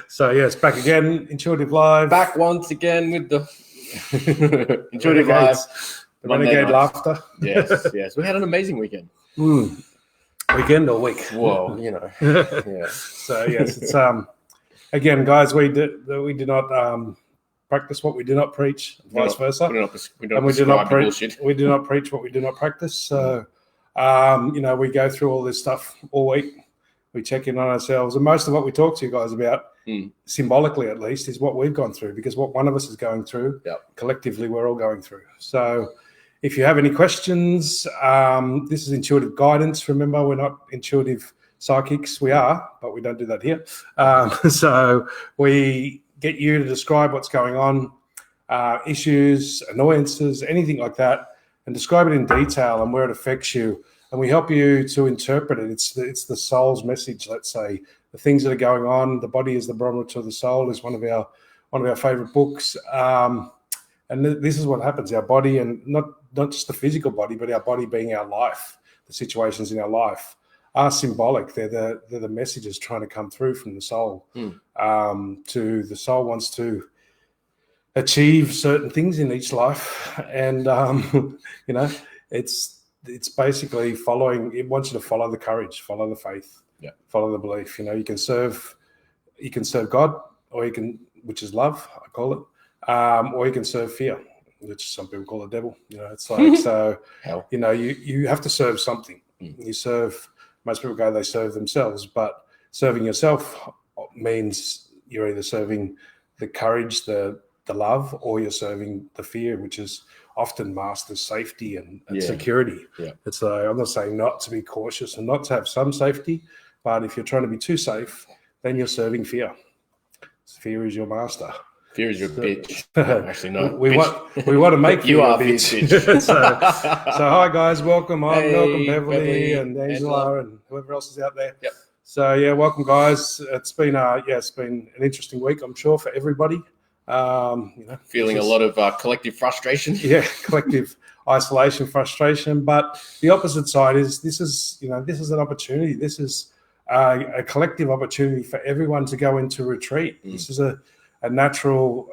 So yes, back again, Intuitive Live. Back once again with the Intuitive Live. The Renegade Laughter. Yes. We had an amazing weekend. Weekend or week? Whoa, Yeah. So yes, it's again, guys, we did not practice what we do not preach, vice versa. We do not preach what we do not practice. So we go through all this stuff all week. We check in on ourselves, and most of what we talk to you guys about, symbolically at least, is what we've gone through, because what one of us is going through, collectively we're all going through. So if you have any questions, this is intuitive guidance. Remember, we're not intuitive psychics. We are, but we don't do that here. So we get you to describe what's going on, issues, annoyances, anything like that, and describe it in detail and where it affects you. And we help you to interpret it. It's the soul's message, let's say. The things that are going on. The Body is the Barometer of the Soul is one of our favorite books. And this is what happens. Our body, and not just the physical body, but our body being our life, the situations in our life, are symbolic. They're the messages trying to come through from the soul. To the soul wants to achieve certain things in each life, and it's basically following. It wants you to follow the courage, follow the faith, follow the belief. You can serve God, or which is love, I call it, or you can serve fear, which some people call the devil. It's like so. Hell. You have to serve something. You serve. Most people go, they serve themselves, but serving yourself means you're either serving the courage, the love, or you're serving the fear, which is often masked as safety and security. It's I'm not saying not to be cautious and not to have some safety, but if you're trying to be too safe, then you're serving fear. Fear is your master. Fear is your bitch. Actually, no. We want to make you a bitch. so hi guys, welcome. Welcome Beverly and Angela and whoever else is out there. Yep. So welcome guys. It's been an interesting week, I'm sure, for everybody. Feeling a lot of collective frustration. Collective isolation, frustration. But the opposite side is this is an opportunity. This is a collective opportunity for everyone to go into retreat. This is a natural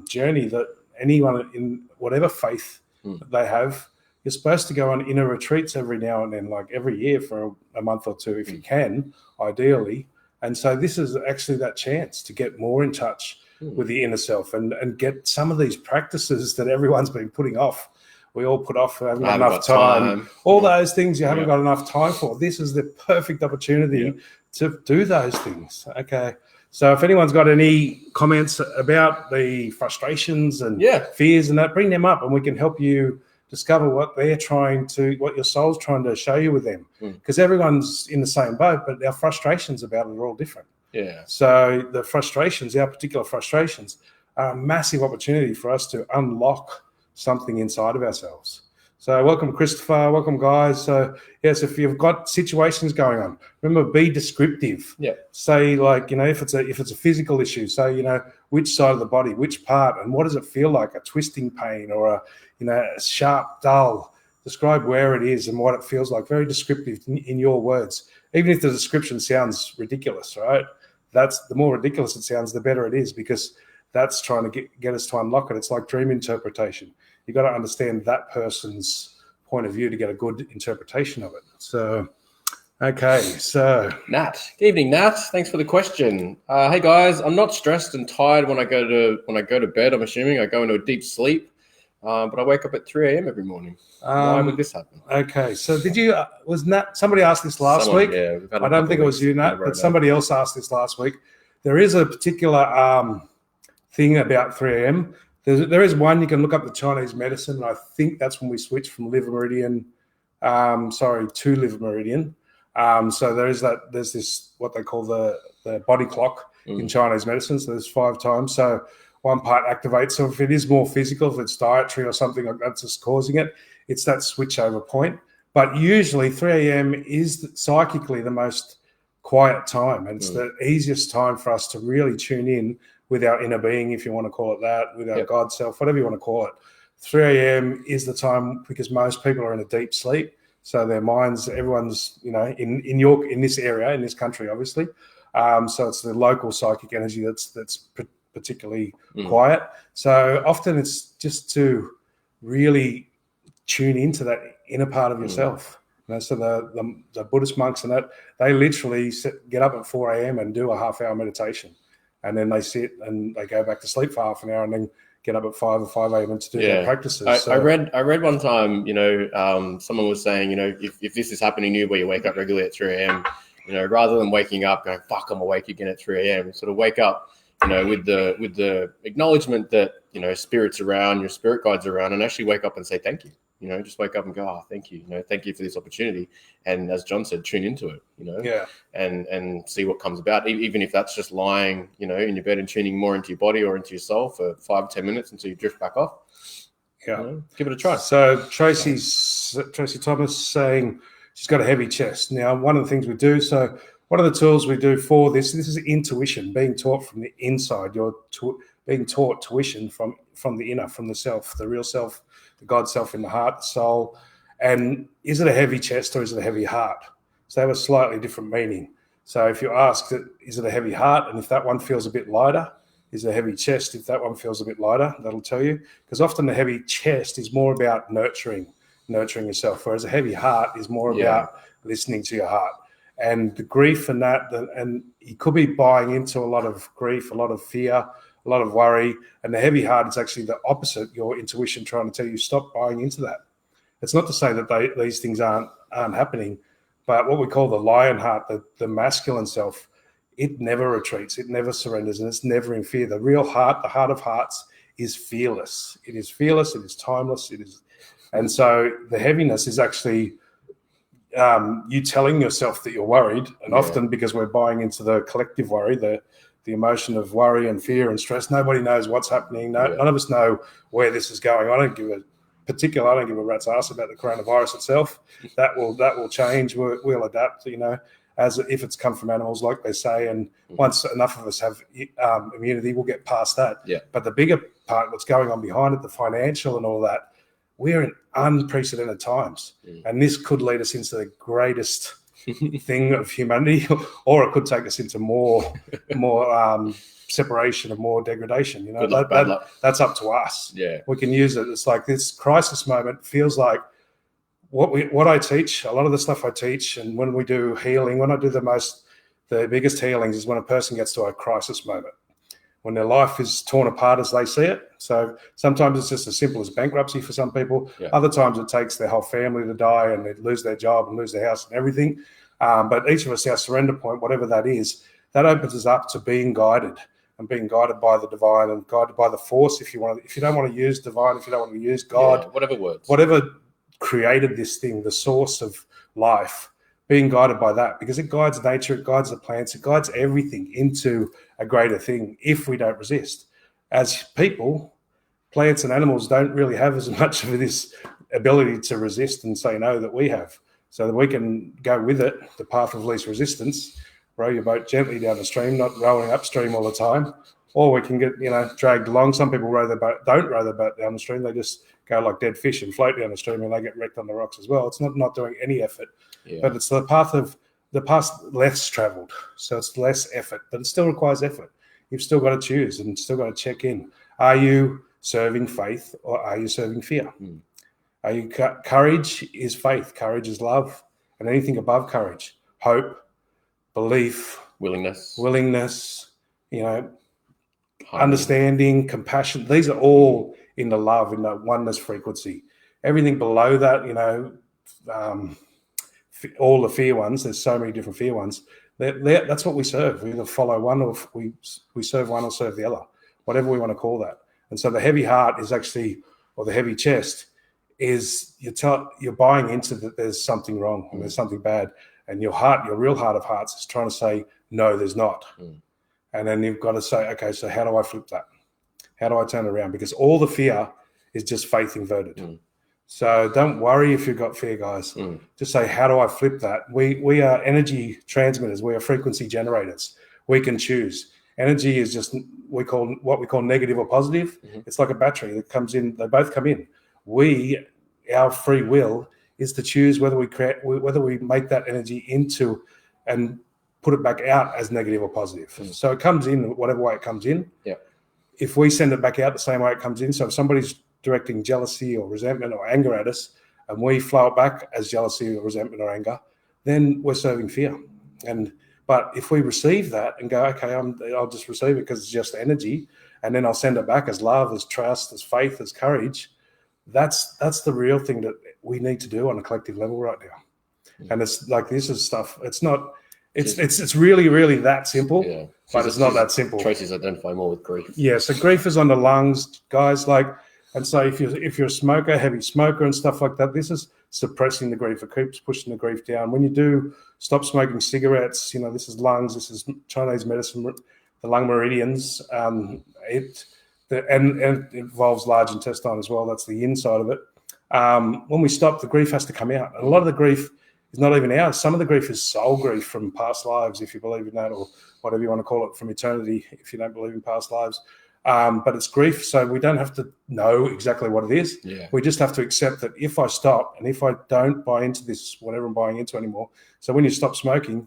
journey that anyone in whatever faith that they have, you're supposed to go on inner retreats every now and then, like every year for a month or two, if you can, ideally. And so this is actually that chance to get more in touch with the inner self and get some of these practices that everyone's been putting off. We all put off, haven't got enough time. All those things you haven't got enough time for. This is the perfect opportunity to do those things. Okay. So if anyone's got any comments about the frustrations and fears and that, bring them up and we can help you discover what your soul's trying to show you with them. Because everyone's in the same boat, but our frustrations about it are all different. Yeah. So the frustrations, our particular frustrations, are a massive opportunity for us to unlock something inside of ourselves. So welcome, Christopher. Welcome, guys. So yes, if you've got situations going on, remember, be descriptive. Yeah. Say if it's a physical issue, say which side of the body, which part, and what does it feel like? A twisting pain or a sharp, dull. Describe where it is and what it feels like. Very descriptive in your words. Even if the description sounds ridiculous, right? That's the more ridiculous it sounds, the better it is, because that's trying to get us to unlock it. It's like dream interpretation. You've got to understand that person's point of view to get a good interpretation of it. So, okay, so Nat. Good evening, Nat. Thanks for the question. Hey guys, I'm not stressed and tired when I go to bed. I'm assuming I go into a deep sleep, but I wake up at 3 a.m. every morning. Why would this happen? Okay, so was Nat? Somebody asked this last week. Yeah, I don't think it was you, Nat, but somebody else asked this last week. There is a particular thing about 3 a.m. There is one, you can look up the Chinese medicine, and I think that's when we switch from liver meridian, to liver meridian. So there's this, what they call the body clock in Chinese medicine. So there's 5 times. So one part activates. So if it is more physical, if it's dietary or something like that's just causing it, it's that switchover point. But usually 3 a.m. is psychically the most quiet time, and it's the easiest time for us to really tune in with our inner being, if you want to call it that, with our God self, whatever you want to call it. 3 a.m. is the time because most people are in a deep sleep. So their minds, everyone's, in this area, in this country, obviously, So it's the local psychic energy that's particularly quiet. So often it's just to really tune into that inner part of yourself. So the Buddhist monks and that, they literally get up at 4 a.m. and do a half-hour meditation, and then they sit and they go back to sleep for half an hour, and then get up at 5 or 5 a.m. to do their practices. I read one time, someone was saying, if this is happening to you where you wake up regularly at 3 a.m., rather than waking up going, fuck, I'm awake again at 3 a.m., sort of wake up, with the acknowledgement that, spirit's around, your spirit guides around, and actually wake up and say thank you. Just wake up and go, thank you. Thank you for this opportunity. And as John said, tune into it, and see what comes about. Even if that's just lying, in your bed and tuning more into your body or into yourself for 5 or 10 minutes until you drift back off. Give it a try. So Tracy Thomas saying she's got a heavy chest. Now, one of the things we do, so one of the tools we do for this is intuition, being taught from the inside. You're being taught tuition from the inner, from the self, the real self, the God self in the heart, the soul. And is it a heavy chest or is it a heavy heart? So they have a slightly different meaning. So if you ask, is it a heavy heart? And if that one feels a bit lighter, is it a heavy chest? If that one feels a bit lighter, that'll tell you. Because often the heavy chest is more about nurturing yourself, whereas a heavy heart is more about listening to your heart. And the grief and and you could be buying into a lot of grief, a lot of fear, a lot of worry. And the heavy heart is actually the opposite, your intuition trying to tell you, stop buying into that. It's not to say that these things aren't happening, but what we call the lion heart, the masculine self, it never retreats, it never surrenders, and it's never in fear. The real heart, the heart of hearts, is fearless. It is fearless, it is timeless, and so the heaviness is actually you telling yourself that you're worried, and often because we're buying into the collective worry, the emotion of worry and fear and stress. Nobody knows what's happening. None of us know where this is going. I don't give a rat's ass about the coronavirus itself. That will change. We'll adapt. As if it's come from animals, like they say, and once enough of us have immunity, we'll get past that. Yeah. But the bigger part, what's going on behind it, the financial and all that, we're in unprecedented times, and this could lead us into the greatest thing of humanity, or it could take us into more separation and more degradation. That's up to us. Yeah, we can use it. It's like this crisis moment feels like what I teach. A lot of the stuff I teach, and when we do healing, when I do the biggest healings is when a person gets to a crisis moment, when their life is torn apart as they see it. So sometimes it's just as simple as bankruptcy for some people. Yeah. Other times it takes their whole family to die and they lose their job and lose their house and everything. But each of us, our surrender point, whatever that is, that opens us up to being guided and being guided by the divine and guided by the force. If you don't want to use divine, if you don't want to use God, whatever created this thing, the source of life, being guided by that, because it guides nature, it guides the plants, it guides everything into a greater thing if we don't resist. As people, plants and animals don't really have as much of this ability to resist and say no that we have. So that we can go with it, the path of least resistance, row your boat gently down the stream, not rowing upstream all the time, or we can get dragged along. Some people don't row their boat down the stream, they just go like dead fish and float down the stream, and they get wrecked on the rocks as well. It's not doing any effort, but it's the path less traveled, so it's less effort, but it still requires effort. You've still got to choose and still got to check in. Are you serving faith or are you serving fear? Are you courage is faith, courage is love, and anything above courage, hope, belief, willingness, understanding, compassion. These are all in the love, in the oneness frequency. Everything below that, all the fear ones, there's so many different fear ones. That's what we serve. We either follow one or we serve one or serve the other, whatever we want to call that. And so the heavy heart is actually, or the heavy chest is you're buying into that there's something wrong and there's something bad. And your heart, your real heart of hearts is trying to say, no, there's not. And then you've got to say, okay, so how do I flip that? How do I turn it around? Because all the fear is just faith inverted. So don't worry if you've got fear, guys. Just say, how do I flip that? We are energy transmitters. We are frequency generators. We can choose. Energy is just what we call negative or positive. It's like a battery that comes in. They both come in. Our free will is to choose whether we make that energy into and put it back out as negative or positive. So it comes in whatever way it comes in. Yeah. If we send it back out the same way it comes in, so if somebody's directing jealousy or resentment or anger at us, and we flow it back as jealousy or resentment or anger, then we're serving fear. But if we receive that and go, okay, I'll just receive it because it's just energy, and then I'll send it back as love, as trust, as faith, as courage, that's the real thing that we need to do on a collective level right now. And it's like, this is stuff. It's not. It's really, really that simple. Yeah. But it's not that simple. Tracy's identify more with grief. Yeah. So grief is on the lungs, guys. Like, and so if you're a smoker, heavy smoker, and stuff like that, this is suppressing the grief. It keeps pushing the grief down. When you do stop smoking cigarettes, this is lungs. This is Chinese medicine, the lung meridians. It involves large intestine as well. That's the inside of it. When we stop, the grief has to come out. And a lot of the grief is not even ours. Some of the grief is soul grief from past lives, if you believe in that, or whatever you want to call it, from eternity, if you don't believe in past lives. But it's grief, so we don't have to know exactly what it is. Yeah. We just have to accept that if I stop and if I don't buy into this, whatever I'm buying into anymore. So when you stop smoking,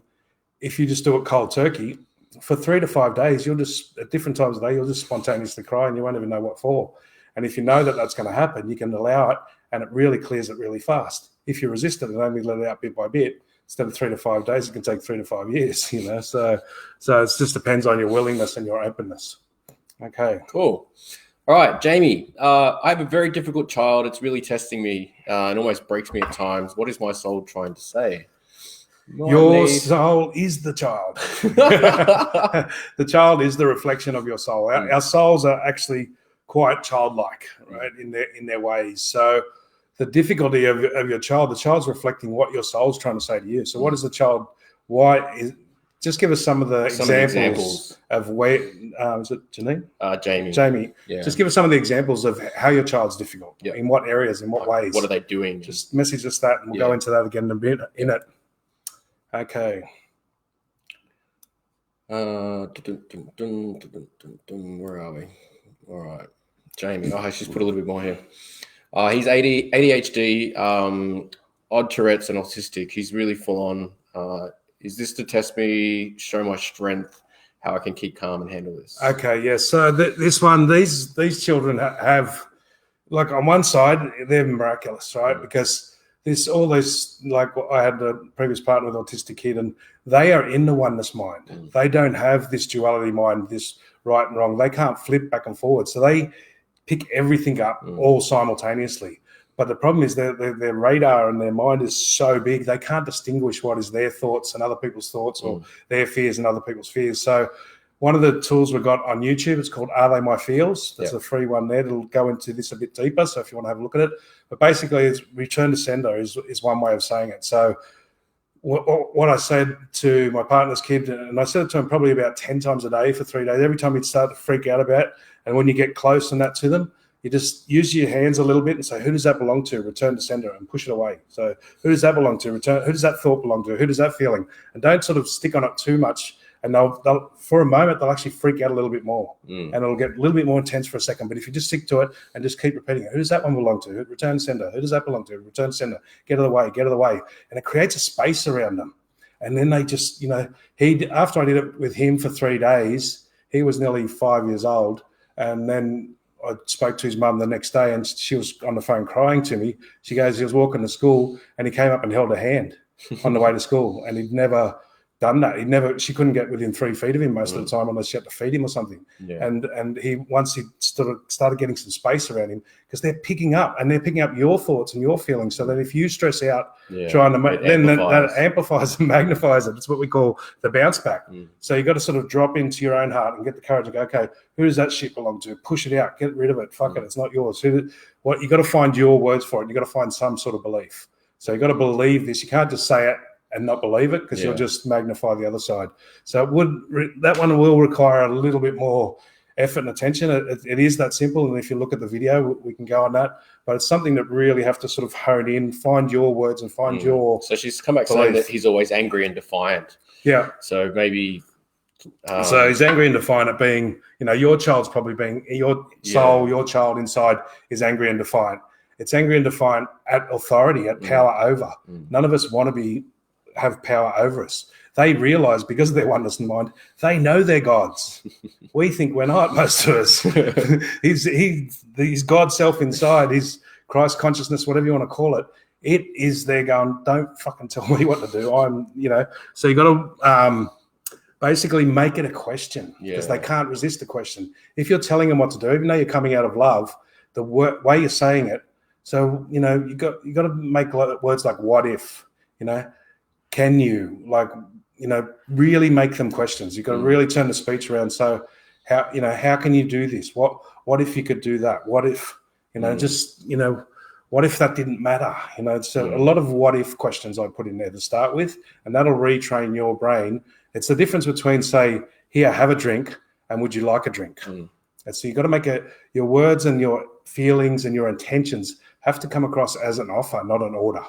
if you just do it cold turkey, for 3 to 5 days, you'll just, at different times of the day, you'll just spontaneously cry and you won't even know what for. And if you know that that's going to happen, you can allow it, and it really clears it really fast. If you resist it and only let it out bit by bit, instead of 3 to 5 days, it can take 3 to 5 years, So it just depends on your willingness and your openness. Okay. Cool. All right, Jamie, I have a very difficult child. It's really testing me and almost breaks me at times. What is my soul trying to say? Your soul is the child. The child is the reflection of your soul. Our souls are actually quite childlike, right, in their ways. So the difficulty of your child, the child's reflecting what your soul's trying to say to you. So what is the child? Just give us some of the examples of where, is it Janine? Jamie. Jamie. Yeah. Just give us some of the examples of how your child's difficult. Yep. In what areas, in what ways. What are they doing? Just message us that, and we'll go into that again in a bit. Okay. Where are we? All right. Jamie. Oh, she's put a little bit more here. He's ADHD, odd Tourette's, and autistic. He's really full on. Is this to test me, show my strength, how I can keep calm and handle this? Okay, yeah. So these children have, like, on one side, they're miraculous, right? Because all this, like, I had a previous partner with an autistic kid, and they are in the oneness mind. They don't have this duality mind, this right and wrong. They can't flip back and forward. So they pick everything up all simultaneously. But the problem is their radar and their mind is so big, they can't distinguish what is their thoughts and other people's thoughts, or their fears and other people's fears. So one of the tools we've got on YouTube, it's called Are They My Feels? That's a free one there. It'll go into this a bit deeper, so if you want to have a look at it. But basically, it's return to sender is one way of saying it. So what I said to my partner's kid, and I said it to him probably about 10 times a day for 3 days, every time he'd start to freak out about it, and when you get close and that to them, you just use your hands a little bit and say, who does that belong to? Return to sender, and push it away. So who does that belong to? Return. Who does that thought belong to? Who does that feeling? And don't sort of stick on it too much. And they'll for a moment, they'll actually freak out a little bit more. And it'll get a little bit more intense for a second. But if you just stick to it and just keep repeating it, who does that one belong to? Return to sender. Who does that belong to? Return to sender. Get out of the way. Get out of the way. And it creates a space around them. And then they just, after I did it with him for 3 days, he was nearly 5 years old. And then I spoke to his mum the next day, and she was on the phone crying to me. She goes, he was walking to school, and he came up and held her hand on the way to school, and he'd never done that. She couldn't get within 3 feet of him most of the time unless she had to feed him or something. Yeah. And once he started getting some space around him, because they're picking up your thoughts and your feelings. So that if you stress out trying to make, then that amplifies and magnifies it. It's what we call the bounce back. So you got to sort of drop into your own heart and get the courage to go, okay, who does that shit belong to? Push it out, get rid of it. Fuck it, it's not yours. You got to find your words for it. You got to find some sort of belief. So you got to believe this. You can't just say it and not believe it, because you'll just magnify the other side. So that one will require a little bit more effort and attention. It is that simple, and if you look at the video, we can go on that. But it's something that really have to sort of hone in, find your words and find your. So she's come back saying that he's always angry and defiant. Yeah. So maybe. So he's angry and defiant, being, your child's probably being your soul, your child inside is angry and defiant. It's angry and defiant at authority, at power over. None of us want to have power over us. They realize because of their oneness in mind, they know they're gods. We think we're not, most of us. He's God's self inside, his Christ consciousness, whatever you want to call it. It is there going, don't fucking tell me what to do. So you got to basically make it a question because they can't resist the question. If you're telling them what to do, even though you're coming out of love, the way you're saying it. So, you got to make words like what if, can you, really make them questions. You've got to really turn the speech around. So how can you do this? What if you could do that? What if, what if that didn't matter? So a lot of what if questions I put in there to start with, and that'll retrain your brain. It's the difference between, say, here, have a drink, and would you like a drink? And so you've got to make your words and your feelings and your intentions have to come across as an offer, not an order.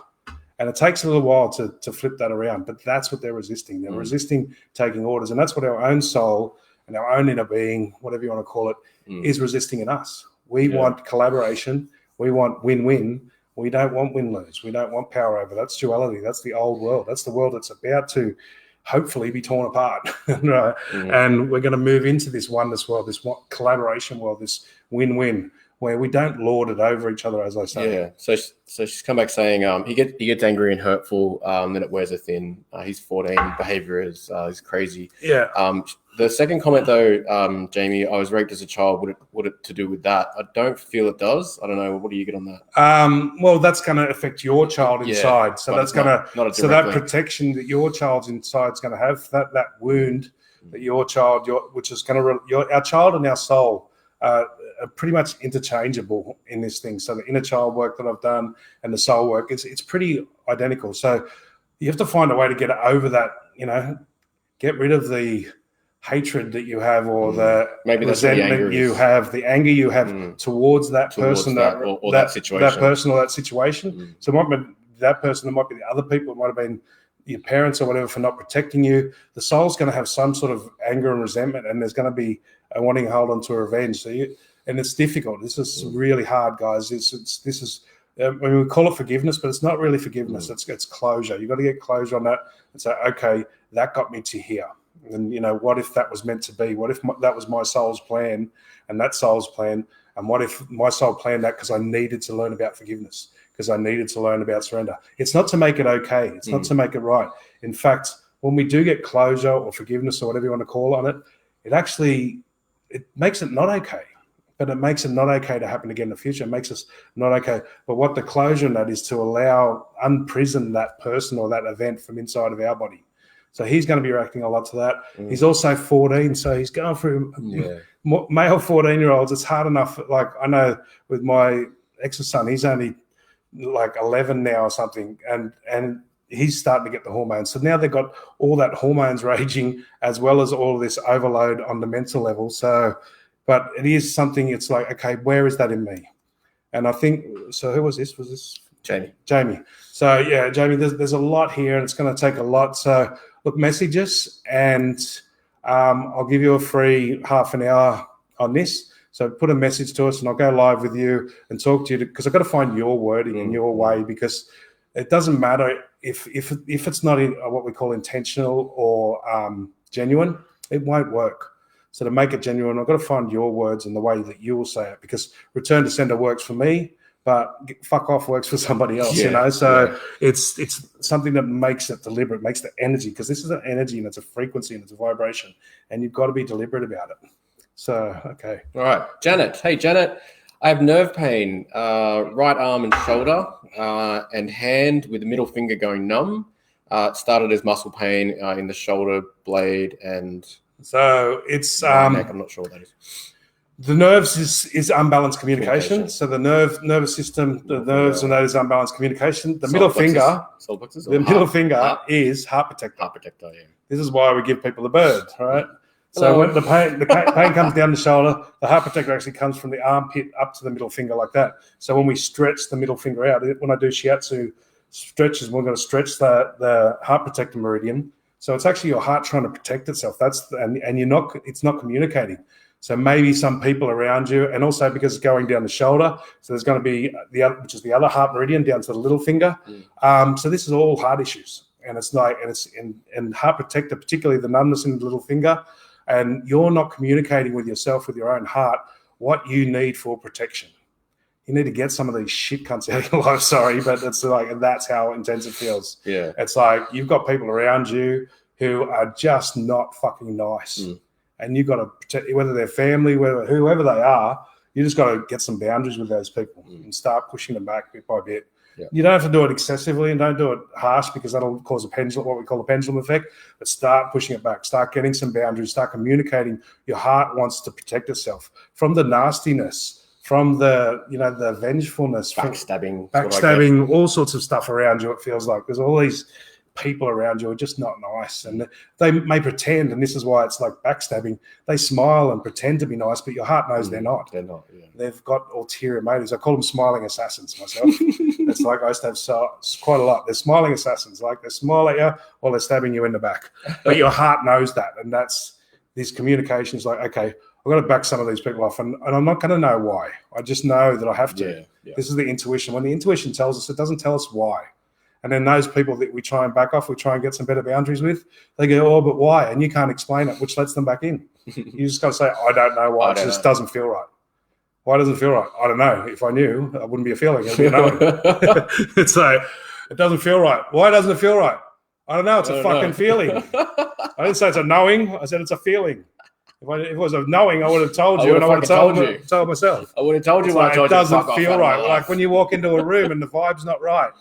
And it takes a little while to flip that around, but that's what they're resisting. They're resisting taking orders, and that's what our own soul and our own inner being, whatever you want to call it, is resisting in us. We want collaboration. We want win-win. We don't want win-lose. We don't want power over. That's duality. That's the old world. That's the world that's about to hopefully be torn apart. Right? And we're going to move into this oneness world, this collaboration world, this win-win, where we don't lord it over each other, as I say. Yeah. So she's come back saying he gets angry and hurtful, then it wears her thin. He's 14. Behavior is crazy. Yeah. The second comment, though, Jamie, I was raped as a child. Would it to do with that? I don't feel it does. I don't know. What do you get on that? Well, that's going to affect your child inside. So that's going to, so that protection that your child's inside is going to have, that wound that your child, which is going to, our child and our soul are pretty much interchangeable in this thing. So the inner child work that I've done and the soul work, it's pretty identical. So you have to find a way to get over that, get rid of the hatred that you have, or the resentment you have, the anger you have towards that person, or that situation. That person or that situation. So it might be that person, it might be the other people, it might have been your parents or whatever for not protecting you. The soul's going to have some sort of anger and resentment, and there's going to be a wanting to hold on to revenge. And it's difficult. This is really hard, guys. This is we call it forgiveness, but it's not really forgiveness. It's closure. You've got to get closure on that and say, okay, that got me to here. And, what if that was meant to be? What if that was my soul's plan and that soul's plan? And what if my soul planned that because I needed to learn about forgiveness, because I needed to learn about surrender? It's not to make it okay. It's not to make it right. In fact, when we do get closure or forgiveness or whatever you want to call on it, it makes it not okay. But it makes it not okay to happen again in the future. It makes us not okay. But what the closure in that is to unprison that person or that event from inside of our body. So he's going to be reacting a lot to that. He's also 14, so he's going through male 14-year-olds. It's hard enough. Like I know with my ex's son, he's only like 11 now or something, and he's starting to get the hormones. So now they've got all that hormones raging as well as all of this overload on the mental level. So, but it is something. It's like, okay, where is that in me? And I think so. Who was this? Was this Jamie? So yeah, Jamie. There's a lot here, and it's going to take a lot. So. Look, message us, and I'll give you a free half an hour on this. So put a message to us, and I'll go live with you and talk to you, because I've got to find your wording in your way, because it doesn't matter if it's not in what we call intentional or genuine, it won't work. So to make it genuine, I've got to find your words and the way that you will say it, because return to sender works for me, but fuck off works for somebody else, So it's something that makes it deliberate, makes the energy, because this is an energy and it's a frequency and it's a vibration, and you've got to be deliberate about it. So, okay. All right. Janet. Hey, Janet. I have nerve pain, right arm and shoulder, and hand with the middle finger going numb. It started as muscle pain in the shoulder blade and so it's neck. I'm not sure what that is. The nerves is unbalanced communication. So the nervous system, the nerves, and that is unbalanced communication. The middle finger, middle finger is heart protector. Heart protector, yeah. This is why we give people the bird, right? So when the pain comes down the shoulder, the heart protector actually comes from the armpit up to the middle finger like that. So when we stretch the middle finger out, when I do shiatsu stretches, we're going to stretch the heart protector meridian. So it's actually your heart trying to protect itself. And it's not communicating. So maybe some people around you, and also because it's going down the shoulder, so there's going to be which is the other heart meridian down to the little finger. So this is all heart issues. and it's like, and heart protector, particularly the numbness in the little finger, and you're not communicating with yourself, with your own heart, what you need for protection. You need to get some of these shit cunts out of your life. Sorry, but it's like, that's how intense it feels. Yeah. It's like you've got people around you who are just not fucking nice. And you've got to protect, whether they're family, whoever they are, you just got to get some boundaries with those people and start pushing them back bit by bit. Yeah. You don't have to do it excessively and don't do it harsh, because that'll cause a pendulum, what we call a pendulum effect, but start pushing it back, start getting some boundaries, start communicating. Your heart wants to protect itself from the nastiness, from the, the vengefulness, backstabbing, all sorts of stuff around you. It feels like there's all these people around you are just not nice, and they may pretend, and this is why it's like backstabbing. They smile and pretend to be nice, but your heart knows they're not. They're not. Yeah. They've got ulterior motives. I call them smiling assassins myself. It's like I used to have quite a lot. They're smiling assassins, like they smile at you while they're stabbing you in the back, but your heart knows that, and that's this communication is like, okay, I've got to back some of these people off, and I'm not going to know why. I just know that I have to. Yeah. This is the intuition. When the intuition tells us, it doesn't tell us why. And then those people that we try and back off, we try and get some better boundaries with, they go, oh, but why? And you can't explain it, which lets them back in. You just got to say, I don't know why. It just doesn't feel right. Why doesn't it feel right? I don't know. If I knew, it wouldn't be a feeling. It would be a knowing. It's like, it doesn't feel right. Why doesn't it feel right? I don't know. It's a fucking feeling. I didn't say it's a knowing. I said it's a feeling. If it was a knowing, I would have told you, and I would have told myself. I would have told you. Like, it doesn't feel right. Like when you walk into a room and the vibe's not right,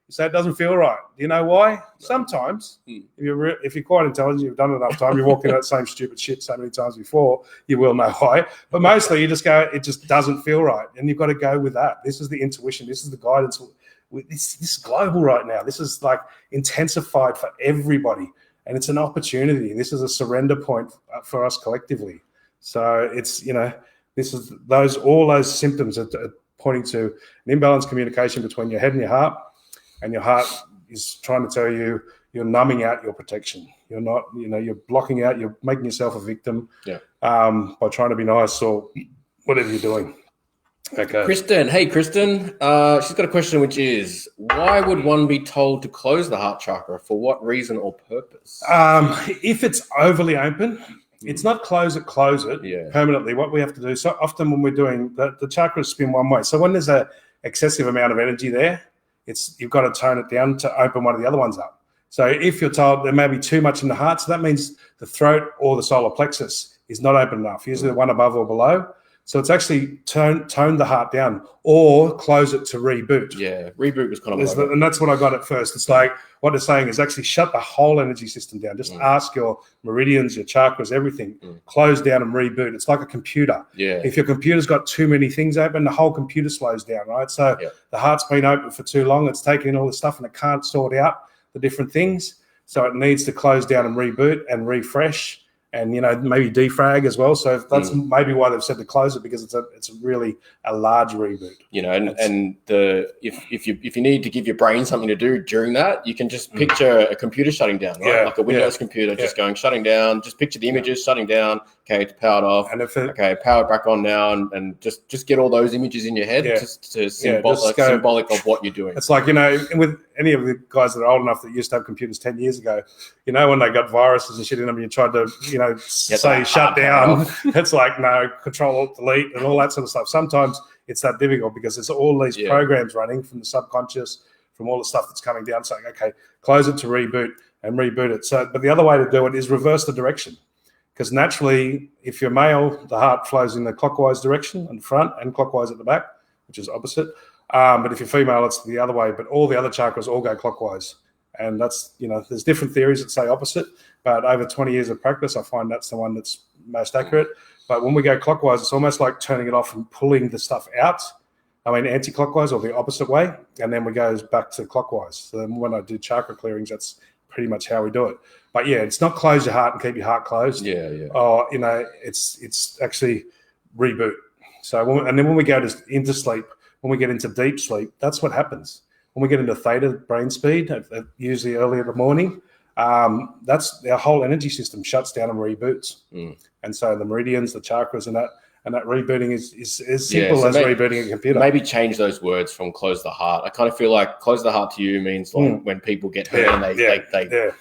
you say it doesn't feel right. Do you know why? Sometimes, if you're quite intelligent, you've done it enough time, you walk into that same stupid shit so many times before, you will know why. But mostly, you just go, it just doesn't feel right, and you've got to go with that. This is the intuition. This is the guidance. This is global right now. This is like intensified for everybody. And it's an opportunity. This is a surrender point for us collectively. So it's, this is all those symptoms are pointing to an imbalanced communication between your head and your heart is trying to tell you you're numbing out your protection. You're not, you're blocking out, you're making yourself a victim by trying to be nice or whatever you're doing. Okay. Kristen. Hey, Kristen. She's got a question, which is, why would one be told to close the heart chakra? For what reason or purpose? If it's overly open, it's not close it permanently. What we have to do, so often when we're doing, the chakras spin one way. So when there's a excessive amount of energy there, you've got to tone it down to open one of the other ones up. So if you're told there may be too much in the heart, so that means the throat or the solar plexus is not open enough, usually the one above or below. So it's actually tone the heart down or close it to reboot. Yeah, reboot was kind of and that's what I got at first. It's like what they're saying is actually shut the whole energy system down. Just ask your meridians, your chakras, everything, close down and reboot. It's like a computer. Yeah. If your computer's got too many things open, the whole computer slows down, right? So the heart's been open for too long. It's taking in all this stuff and it can't sort out the different things. So it needs to close down and reboot and refresh. And maybe defrag as well. So that's maybe why they've said to close it, because it's really a large reboot. If you need to give your brain something to do during that, you can just picture a computer shutting down, right? Like a Windows computer just shutting down. Just picture the images shutting down. Okay, it's powered off. And powered back on now, and just get all those images in your head, just to symbolic of what you're doing. It's like with any of the guys that are old enough that used to have computers 10 years ago, when they got viruses and shit in them, and you tried to say shut down. It's like no, Control Alt Delete and all that sort of stuff. Sometimes it's that difficult because there's all these programs running from the subconscious, from all the stuff that's coming down, saying okay, close it to reboot and reboot it. So, but the other way to do it is reverse the direction, because naturally, if you're male, the heart flows in the clockwise direction in front and clockwise at the back, which is opposite. But if you're female, it's the other way. But all the other chakras all go clockwise. And that's, there's different theories that say opposite, but over 20 years of practice, I find that's the one that's most accurate. But when we go clockwise, it's almost like turning it off and pulling the stuff out. Anti-clockwise or the opposite way. And then we go back to clockwise. So then when I do chakra clearings, that's pretty much how we do it. But it's not close your heart and keep your heart closed. Or, it's actually reboot. So, and then when we go into sleep, when we get into deep sleep, that's what happens. When we get into theta brain speed, usually early in the morning, that's our whole energy system shuts down and reboots. And so the meridians, the chakras, and And that rebooting is as simple as rebooting a computer. Maybe change those words from close the heart. I kind of feel like close the heart to you means like when people get hurt and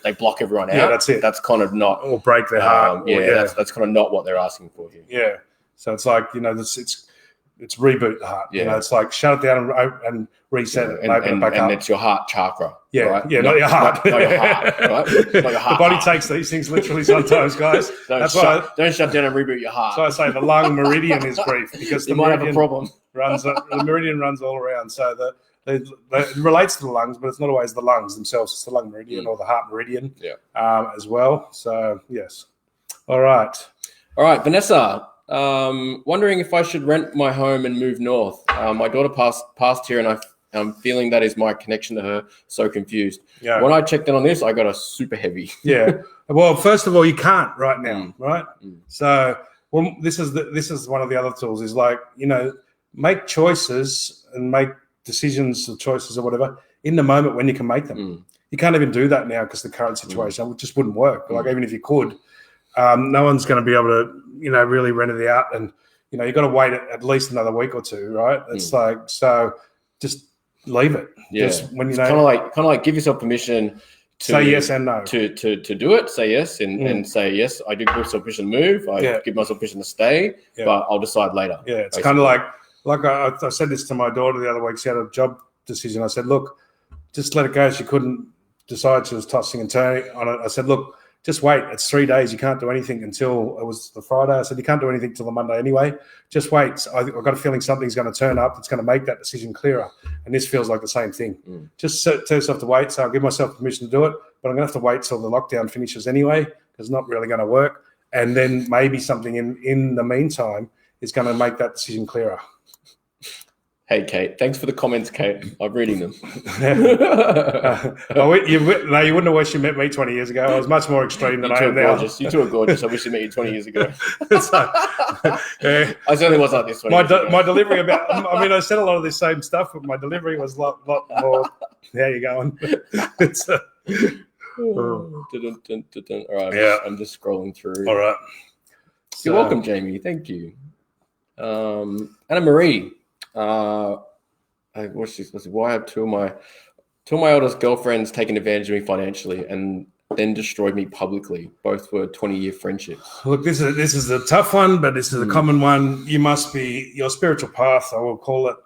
they block everyone out. Yeah, that's it. That's kind of not... Or break their heart. That's kind of not what they're asking for here. Yeah. So it's like, it's reboot the heart. Yeah. It's like shut it down and reset it and open it back up. And it's your heart chakra. Yeah, right? Yeah, not your heart. Not your heart, right? Not your heart. The body takes these things literally sometimes, guys. Don't shut down and reboot your heart. So I say the lung meridian is brief because you might have a problem. The meridian runs all around. So it relates to the lungs, but it's not always the lungs themselves. It's the lung meridian or the heart meridian as well. So, yes. All right, Vanessa. Wondering if I should rent my home and move north. My daughter passed here, and I'm feeling that is my connection to her. So confused. Yeah. When I checked in on this, I got a super heavy. Yeah. Well, first of all, you can't right now, right? So, this is one of the other tools. Is like make choices and make decisions or choices or whatever in the moment when you can make them. You can't even do that now because the current situation just wouldn't work. Like even if you could. No one's going to be able to, really rent it out, and you've got to wait at least another week or two, right? It's like so, just leave it. Yeah, just when kind of like give yourself permission to say yes and no to do it. Say yes and say yes. I do give myself permission to move. I give myself permission to stay, but I'll decide later. Yeah, it's kind of like I said this to my daughter the other week. She had a job decision. I said, look, just let it go. She couldn't decide. She was tossing and turning on it. I said, look. Just wait. It's 3 days. You can't do anything until it was the Friday. I said, you can't do anything till the Monday anyway. Just wait. I've got a feeling something's going to turn up that's going to make that decision clearer. And this feels like the same thing. Just tell yourself to wait. So I'll give myself permission to do it, but I'm going to have to wait till the lockdown finishes anyway, because it's not really going to work. And then maybe something in the meantime is going to make that decision clearer. Hey, Kate. Thanks for the comments, Kate. I'm reading them. You wouldn't have wished you met me 20 years ago. I was much more extreme than I am now. You two are gorgeous. I wish you met you 20 years ago. I certainly was like this. My delivery I said a lot of this same stuff, but my delivery was a lot more. How you going? It's all right. I'm just scrolling through. All right. You're welcome, Jamie. Thank you. Anna Marie. What's this? Why have two of my oldest girlfriends taken advantage of me financially and then destroyed me publicly? Both were 20-year friendships. Look, this is a tough one, but this is a common one. Your spiritual path, I will call it,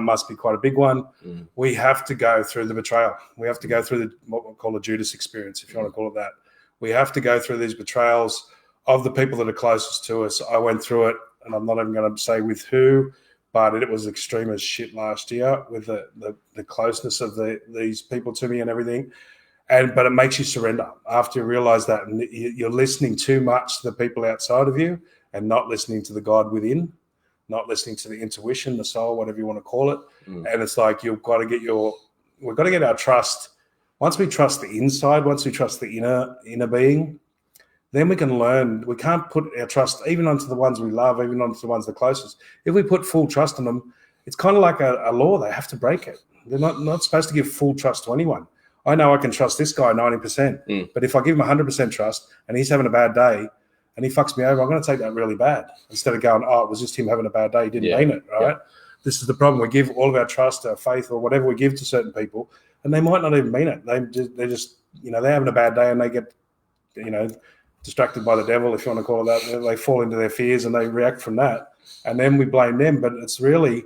must be quite a big one. We have to go through the betrayal. We have to go through what we call the Judas experience, if you want to call it that. We have to go through these betrayals of the people that are closest to us. I went through it, and I'm not even going to say with who, but it was extreme as shit last year with the closeness of these people to me and everything. But it makes you surrender after you realize that, and you're listening too much to the people outside of you and not listening to the God within, not listening to the intuition, the soul, whatever you want to call it. And it's like we've got to get our trust. Once we trust the inside, once we trust the inner being, then we can learn. We can't put our trust even onto the ones we love, even onto the ones the closest. If we put full trust in them, it's kind of like a law. They have to break it. They're not supposed to give full trust to anyone. I know I can trust this guy 90%, but if I give him 100% trust and he's having a bad day and he fucks me over, I'm going to take that really bad instead of going, it was just him having a bad day. He didn't mean it, right? Yeah. This is the problem. We give all of our trust, our faith, or whatever we give to certain people, and they might not even mean it. They're just they're having a bad day and they get, distracted by the devil, if you want to call it that. They fall into their fears and they react from that. And then we blame them. But it's really,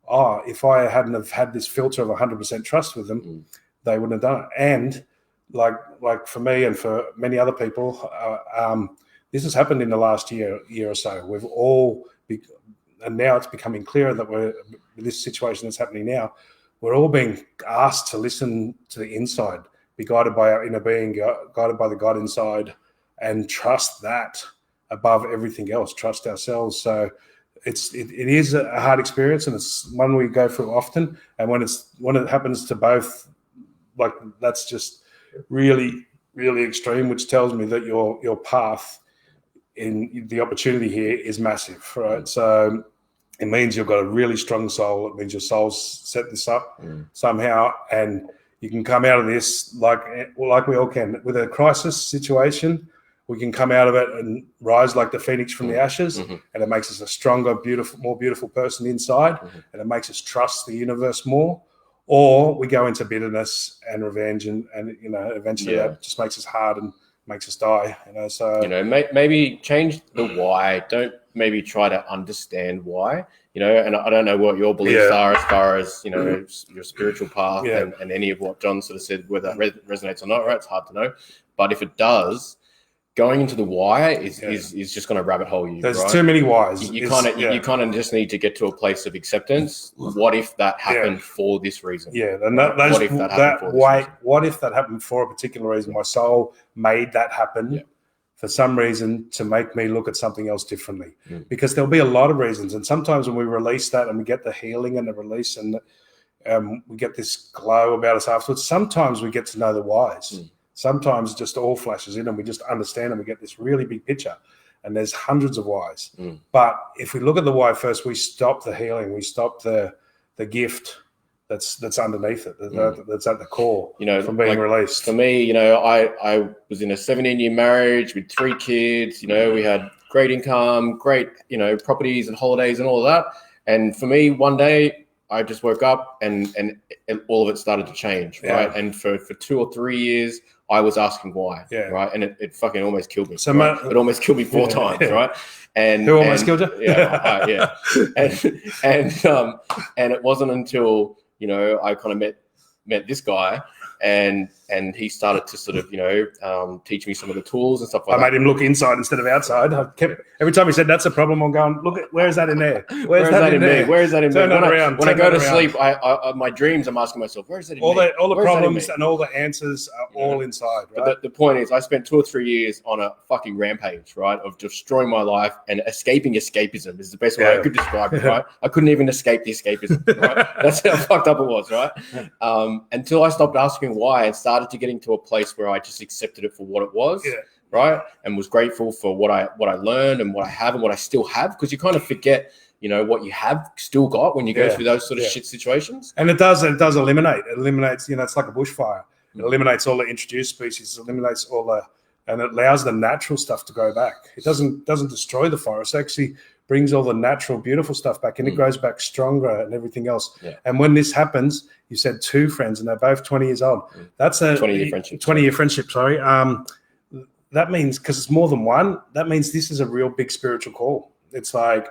if I hadn't have had this filter of 100% trust with them, they wouldn't have done it. And like for me and for many other people, this has happened in the last year or so. We've all, and now it's becoming clearer that this situation that's happening now, we're all being asked to listen to the inside, be guided by our inner being, guided by the God inside, and trust that above everything else. Trust ourselves. So it is a hard experience, and it's one we go through often. And when it happens to both, like that's just really, really extreme, which tells me that your path in the opportunity here is massive, right? So it means you've got a really strong soul. It means your soul's set this up somehow, and you can come out of this like we all can. With a crisis situation, we can come out of it and rise like the phoenix from the ashes, Mm-hmm. and it makes us a stronger, more beautiful person inside, and it makes us trust the universe more. Or we go into bitterness and revenge, and eventually that just makes us hard and makes us die. So maybe change the why. Don't maybe try to understand why. And I don't know what your beliefs are as far as your spiritual path and any of what John sort of said, whether that resonates or not. Right, it's hard to know. But if it does, going into the why is just going to rabbit hole you. There's too many whys. You kind of just need to get to a place of acceptance. What if that happened for this reason? Yeah, and what if that happened for a particular reason? My soul made that happen for some reason to make me look at something else differently. Because there'll be a lot of reasons, and sometimes when we release that and we get the healing and the release and we get this glow about us afterwards, sometimes we get to know the whys. Sometimes it just all flashes in and we just understand and we get this really big picture, and there's hundreds of whys. But if we look at the why first, we stop the healing, we stop the gift that's underneath it, that's at the core, from being released. For me, I was in a 17-year marriage with 3 kids. We had great income, great, properties and holidays and all of that. And for me, one day I just woke up and all of it started to change, right? And for 2 or 3 years, I was asking why, right? And it fucking almost killed me. So it almost killed me 4 times, right? And who almost killed you? And it wasn't until I kind of met this guy, and he started to sort of teach me some of the tools and stuff like that. I made him look inside instead of outside. I kept every time he said that's a problem, I'm going, look at where is that in there? Where is that in me? Where is that in me? When I go to sleep, my dreams, I'm asking myself, where is that in me? All the problems and all the answers are all inside. Right? But the point is, I spent 2 or 3 years on a fucking rampage, right, of destroying my life and escaping escapism is the best way I could describe it, right? I couldn't even escape the escapism, right? That's how fucked up it was, right? Until I stopped asking why and started to getting to a place where I just accepted it for what it was, right? And was grateful for what I learned and what I have and what I still have, because you kind of forget, what you have still got when you go through those sort of shit situations. And it does eliminate. It eliminates, it's like a bushfire. It eliminates all the introduced species, eliminates and it allows the natural stuff to go back. It doesn't destroy the forest. It actually brings all the natural, beautiful stuff back, and it grows back stronger and everything else. And when this happens, you said 2 friends, and they're both 20 years old. That's a 20-year friendship. 20-year friendship, sorry. That means, because it's more than one, that means this is a real big spiritual call. It's like,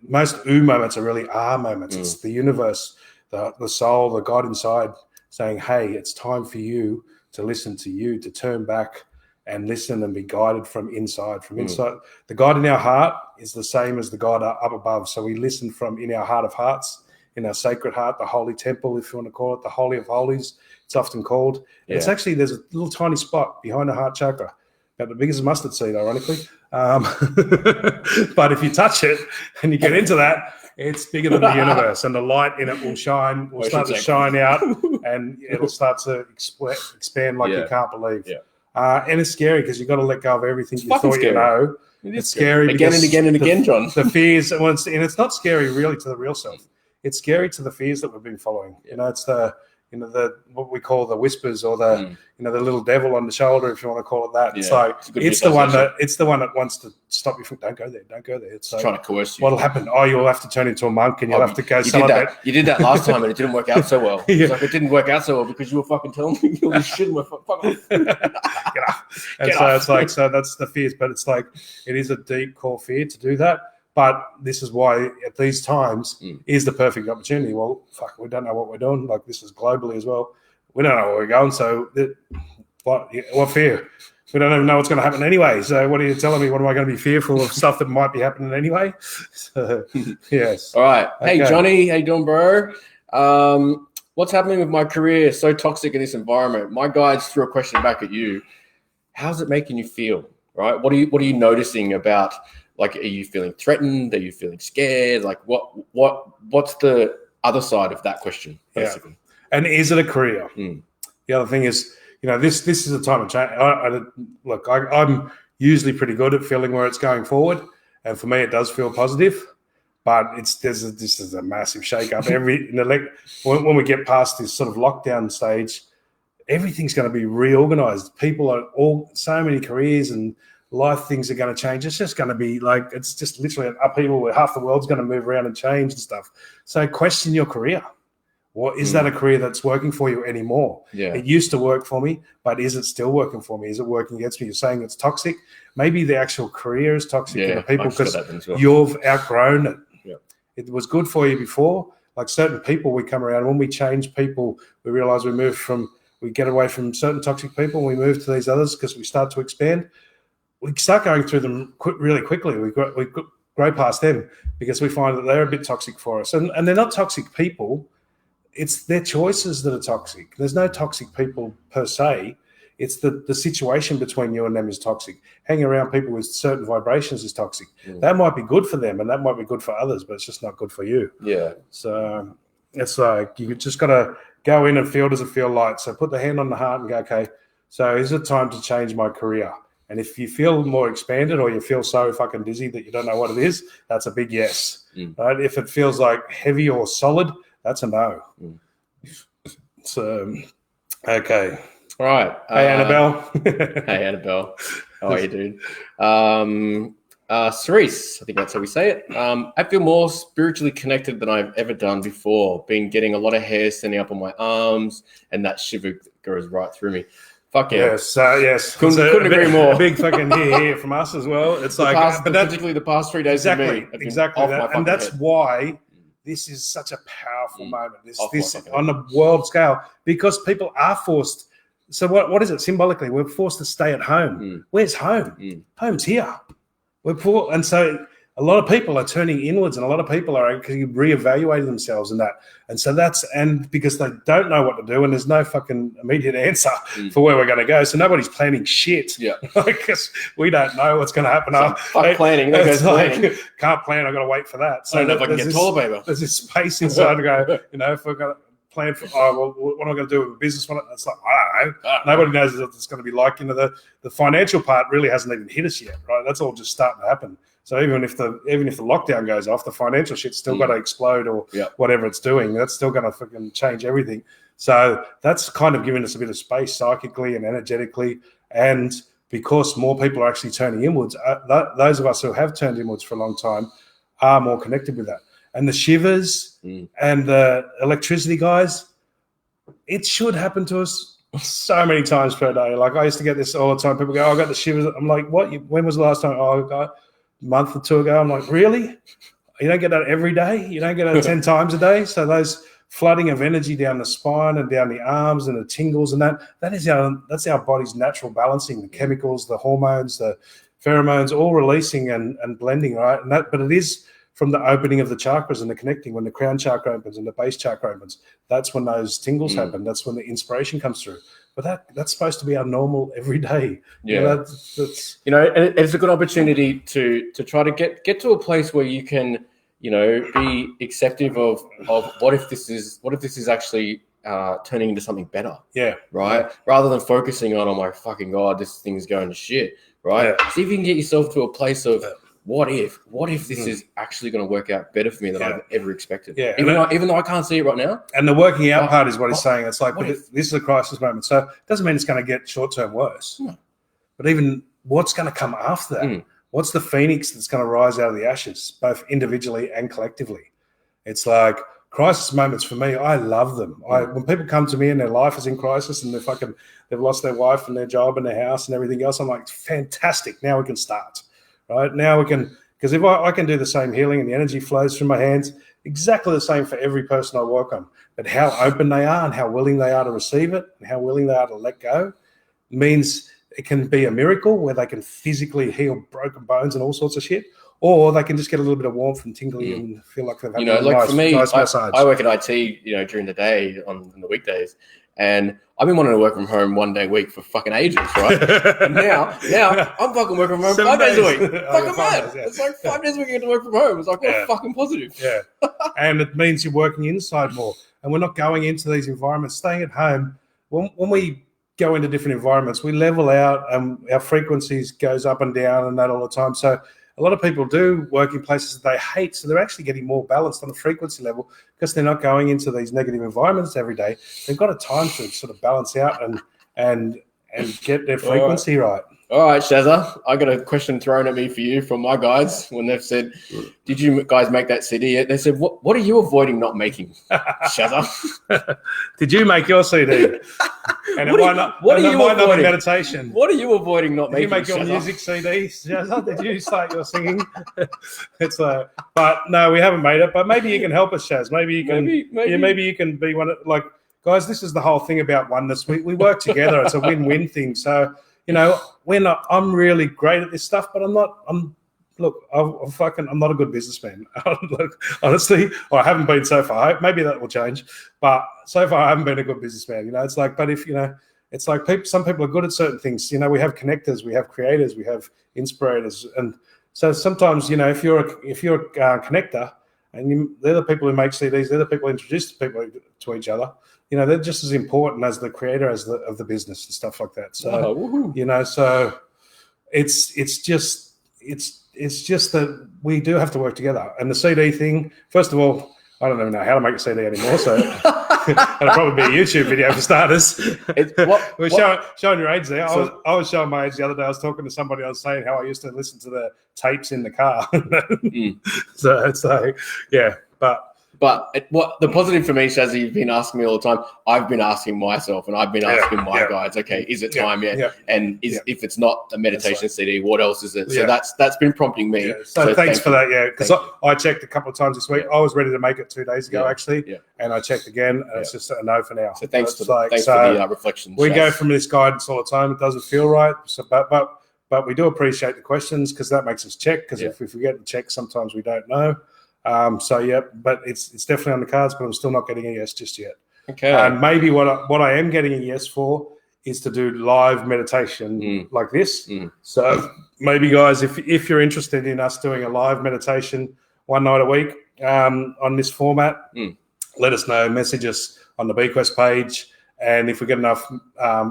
most moments are really moments. It's the universe, the soul, the God inside saying, hey, it's time for you to listen to you, to turn back and listen and be guided from inside. From inside, the God in our heart is the same as the God up above. So we listen from in our heart of hearts, in our sacred heart, the holy temple, if you want to call it, the Holy of Holies, it's often called. It's actually, there's a little tiny spot behind the heart chakra, about the biggest mustard seed, ironically. But if you touch it and you get into that, it's bigger than the universe, and the light in it will start to shine out, and it'll start to expand like you can't believe. And it's scary because you've got to let go of everything you thought you know. It's scary again and again and again, John. The fears, and it's not scary really to the real self. It's scary to the fears that we've been following. It's the what we call the whispers, or the the little devil on the shoulder, if you want to call it that. It's like it's the one that wants to stop you from don't go there. It's like, trying to coerce you. What'll happen? Oh, you'll have to turn into a monk, and you'll have to go celebrate. You did that last time, and it didn't work out so well. It's like it didn't work out so well because you were fucking telling me you shouldn't. Fuck off. Get off. And so it's like, so that's the fears, but it's like it is a deep core fear to do that. But this is why at these times is the perfect opportunity. Well, we don't know what we're doing. Like, this is globally as well. We don't know where we're going. So what fear? We don't even know what's going to happen anyway. So what are you telling me? What am I going to be fearful of? Stuff that might be happening anyway? So, yes. All right. Hey, Johnny. How you doing, bro? What's happening with my career? So toxic in this environment. My guides threw a question back at you. How's it making you feel? Right? What are you noticing about? Like, are you feeling threatened? Are you feeling scared? Like, what's the other side of that question, basically? Yeah. And is it a career? The other thing is, this is a time of change. I'm usually pretty good at feeling where it's going forward, and for me, it does feel positive. But this is a massive shake-up. When we get past this sort of lockdown stage, everything's going to be reorganized. People are so many careers and life things are going to change. It's just going to be like, it's just literally an upheaval where half the world's going to move around and change and stuff. So question your career. What is that a career that's working for you anymore? Yeah. It used to work for me, but is it still working for me? Is it working against me? You're saying it's toxic. Maybe the actual career is toxic in the people because you've outgrown it. Yeah. It was good for you before. Like certain people, we come around. When we change people, we realize we get away from certain toxic people and we move to these others because we start to expand. We start going through them really quickly. We grow past them because we find that they're a bit toxic for us. And they're not toxic people. It's their choices that are toxic. There's no toxic people per se. It's the situation between you and them is toxic. Hanging around people with certain vibrations is toxic. That might be good for them and that might be good for others, but it's just not good for you. Yeah. So it's like you just got to go in and feel, does it feel light? So put the hand on the heart and go, okay, so is it time to change my career? And if you feel more expanded or you feel so fucking dizzy that you don't know what it is, that's a big yes. Right? If it feels like heavy or solid, that's a no. So, okay. All right. Hey, Annabelle. Hey, Annabelle. How are you, dude? Cerise, I think that's how we say it. I feel more spiritually connected than I've ever done before. Been getting a lot of hair standing up on my arms, and that shiver goes right through me. Fuck yeah. Yes. Couldn't agree more. A big fucking here from us as well. It's particularly the past 3 days of me. Exactly. And that's why this is such a powerful moment. This on a world scale, because people are forced. So what is it symbolically? We're forced to stay at home. Where's home? Home's here. And so a lot of people are turning inwards, and a lot of people are actually reevaluating themselves and that. And so and because they don't know what to do, and there's no fucking immediate answer for where we're going to go. So nobody's planning shit. Yeah. Because we don't know what's going to happen. Planning. Can't plan. I've got to wait for that. So I don't know if I can get taller, baby. There's this space inside to go, if we're going to plan for, what am I going to do with a business one? It's like, I don't know. Nobody knows what it's going to be like. The financial part really hasn't even hit us yet, right? That's all just starting to happen. So even if the lockdown goes off, the financial shit's still got to explode or whatever it's doing. That's still going to fucking change everything. So that's kind of giving us a bit of space psychically and energetically. And because more people are actually turning inwards, those of us who have turned inwards for a long time are more connected with that. And the shivers and the electricity guys, it should happen to us so many times per day. Like I used to get this all the time. People go, I got the shivers. I'm like, what? When was the last time? Oh, I got a month or two ago. I'm like, really? You don't get that every day? You don't get that 10 times a day? So those flooding of energy down the spine and down the arms and the tingles and that's our body's natural balancing, the chemicals, the hormones, the pheromones, all releasing and blending, right? But it is from the opening of the chakras and the connecting, when the crown chakra opens and the base chakra opens, that's when those tingles happen. That's when the inspiration comes through. But that's supposed to be our normal everyday. Yeah, that's and it's a good opportunity to try to get to a place where you can, be accepting of what if this is actually turning into something better. Yeah. Right. Yeah. Rather than focusing on, oh my fucking God, this thing's going to shit. Right. Yeah. See if you can get yourself to a place of what if this is actually going to work out better for me than I've ever expected? Yeah. Even though I can't see it right now. And the working out part is what he's saying. It's like, this is a crisis moment. So it doesn't mean it's going to get short-term worse. No. But even what's going to come after that? What's the phoenix that's going to rise out of the ashes, both individually and collectively? It's like crisis moments for me. I love them. When people come to me and their life is in crisis and they've lost their wife and their job and their house and everything else, I'm like, fantastic. Now we can start. Right now we can, because if I can do the same healing and the energy flows through my hands, exactly the same for every person I work on. But how open they are and how willing they are to receive it and how willing they are to let go means it can be a miracle where they can physically heal broken bones and all sorts of shit, or they can just get a little bit of warmth and tingly and feel like they've had for me, I work at IT, during the day on the weekdays, and I've been wanting to work from home 1 day a week for fucking ages, right? And now I'm fucking working from home 5 days a week. Fucking mad. It's like 5 days a week you get to work from home. It's like, fucking positive. Yeah. And it means you're working inside more. And we're not going into these environments, staying at home. When we go into different environments, we level out and our frequencies goes up and down and that all the time. So a lot of people do work in places that they hate, so they're actually getting more balanced on the frequency level because they're not going into these negative environments every day. They've got a time to sort of balance out and get their frequency right. All right, Shazza, I got a question thrown at me for you from my guys when they've said, "Did you guys make that CD yet?" They said, "What are you avoiding not making, Shazza?" Did you make your CD? And it might not be meditation. What are you avoiding not making? Did you make your Shazza? music CDs, Shazza? Did you start your singing? It's but no, we haven't made it. But maybe you can help us, Shaz. Maybe you can. Maybe you can be one of guys. This is the whole thing about oneness. We work together. It's a win-win thing. So. I'm really great at this stuff, but I'm not. I'm not a good businessman. Look, honestly, I haven't been so far. Maybe that will change, but so far I haven't been a good businessman. It's like, but if it's like some people are good at certain things. We have connectors, we have creators, we have inspirators, and so sometimes if you're a connector, and they're the people who make CDs, they're the people who introduce people to each other. They're just as important as the creator of the business and stuff like that. So, so it's just that we do have to work together. And the CD thing, first of all, I don't even know how to make a CD anymore. So it'll probably be a YouTube video for starters. We're showing your age there. I was showing my age the other day. I was talking to somebody. I was saying how I used to listen to the tapes in the car. So it's like, yeah, But what the positive for me, Shazzy, you've been asking me all the time. I've been asking myself, and I've been asking my guys. Okay, is it time yet? Yeah. And if it's not a meditation CD, what else is it? So that's been prompting me. Yeah. So thanks for that. Yeah, because I checked a couple of times this week. I was ready to make it 2 days ago actually, and I checked again, and it's just a no for now. So thanks for the reflections. We go from this guidance all the time. It doesn't feel right. So, but we do appreciate the questions because that makes us check. Because if we forget to check, sometimes we don't know. But it's definitely on the cards, but I'm still not getting a yes just yet. Okay. And maybe what I am getting a yes for is to do live meditation like this. So maybe guys, if you're interested in us doing a live meditation 1 night a week on this format, let us know. Message us on the BQuest page, and if we get enough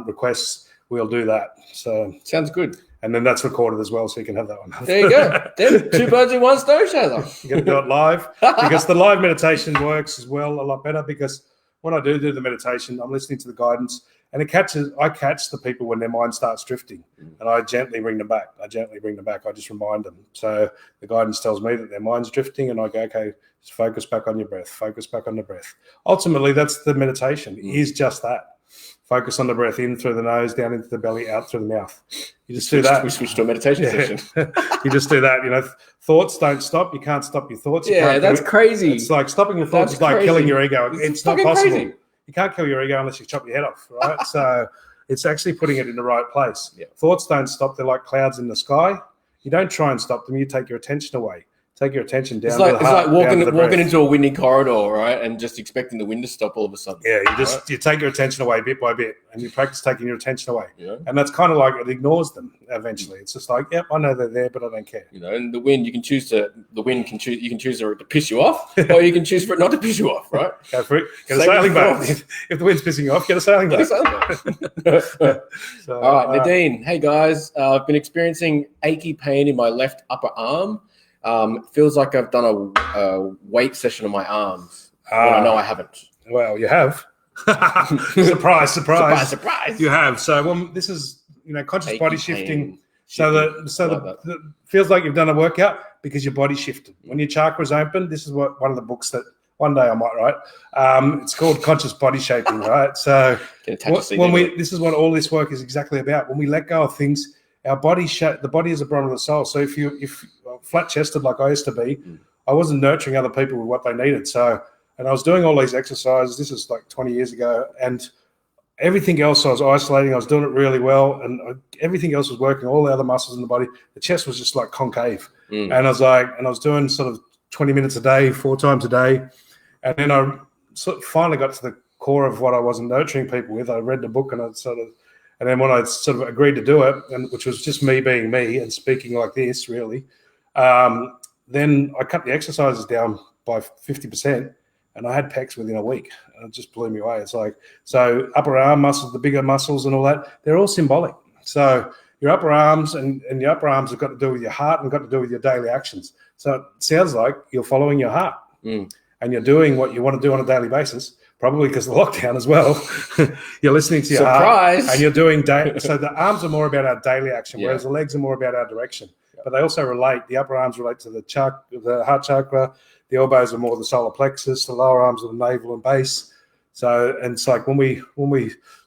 requests, we'll do that. So sounds good. And then that's recorded as well, so you can have that one. There you go. Then 2 birds in 1 stone, Shazza. You're going to do it live because the live meditation works as well a lot better because when I do the meditation, I'm listening to the guidance and I catch the people when their mind starts drifting and I gently bring them back. I just remind them. So the guidance tells me that their mind's drifting and I go, okay, just focus back on your breath. Focus back on the breath. Ultimately, that's the meditation. It is just that. Focus on the breath in through the nose, down into the belly, out through the mouth. You just do that. We switched to a meditation session. You just do that. Thoughts don't stop. You can't stop your thoughts. That's crazy. It's like stopping your thoughts is like killing your ego. It's not possible. Crazy. You can't kill your ego unless you chop your head off, right? So it's actually putting it in the right place. Yeah. Thoughts don't stop. They're like clouds in the sky. You don't try and stop them. You take your attention away. Take your attention down. It's like walking into a windy corridor, right, and just expecting the wind to stop all of a sudden. Yeah, you take your attention away bit by bit, and you practice taking your attention away. Yeah. And that's kind of like it ignores them eventually. It's just like, yep, I know they're there, but I don't care. And the wind, you can choose to piss you off, or you can choose for it not to piss you off, right? Go for it. Get a sailing boat. If the wind's pissing you off, get a sailing boat. So, all right, Nadine. Hey guys, I've been experiencing achy pain in my left upper arm. It feels like I've done a weight session on my arms. I know I haven't. Well, you have. Surprise. You have. So this is conscious body shifting. So feels like you've done a workout because your body shifted. When your chakra's open, this is one of the books that one day I might write. It's called Conscious Body Shaping, right? So this is what all this work is exactly about. When we let go of things, our body the body is a barometer of the soul. So if flat chested like I used to be, I wasn't nurturing other people with what they needed. And I was doing all these exercises. This is like 20 years ago, and everything else I was isolating. I was doing it really well, and everything else was working. All the other muscles in the body. The chest was just like concave, and I was doing sort of 20 minutes a day, 4 times a day, and then I finally got to the core of what I wasn't nurturing people with. I read the book, and and then when I sort of agreed to do it, and which was just me being me and speaking like this, really, then I cut the exercises down by 50%, and I had pecs within a week. And it just blew me away. It's like, so upper arm muscles, the bigger muscles and all that, they're all symbolic. So your upper arms and your upper arms have got to do with your heart and got to do with your daily actions. So it sounds like you're following your heart and you're doing what you want to do on a daily basis, probably because of the lockdown as well. You're listening to your heart and you're doing so the arms are more about our daily action, whereas the legs are more about our direction. But they also relate. The upper arms relate to the heart chakra. The elbows are more the solar plexus. The lower arms are the navel and base. So, and it's like when we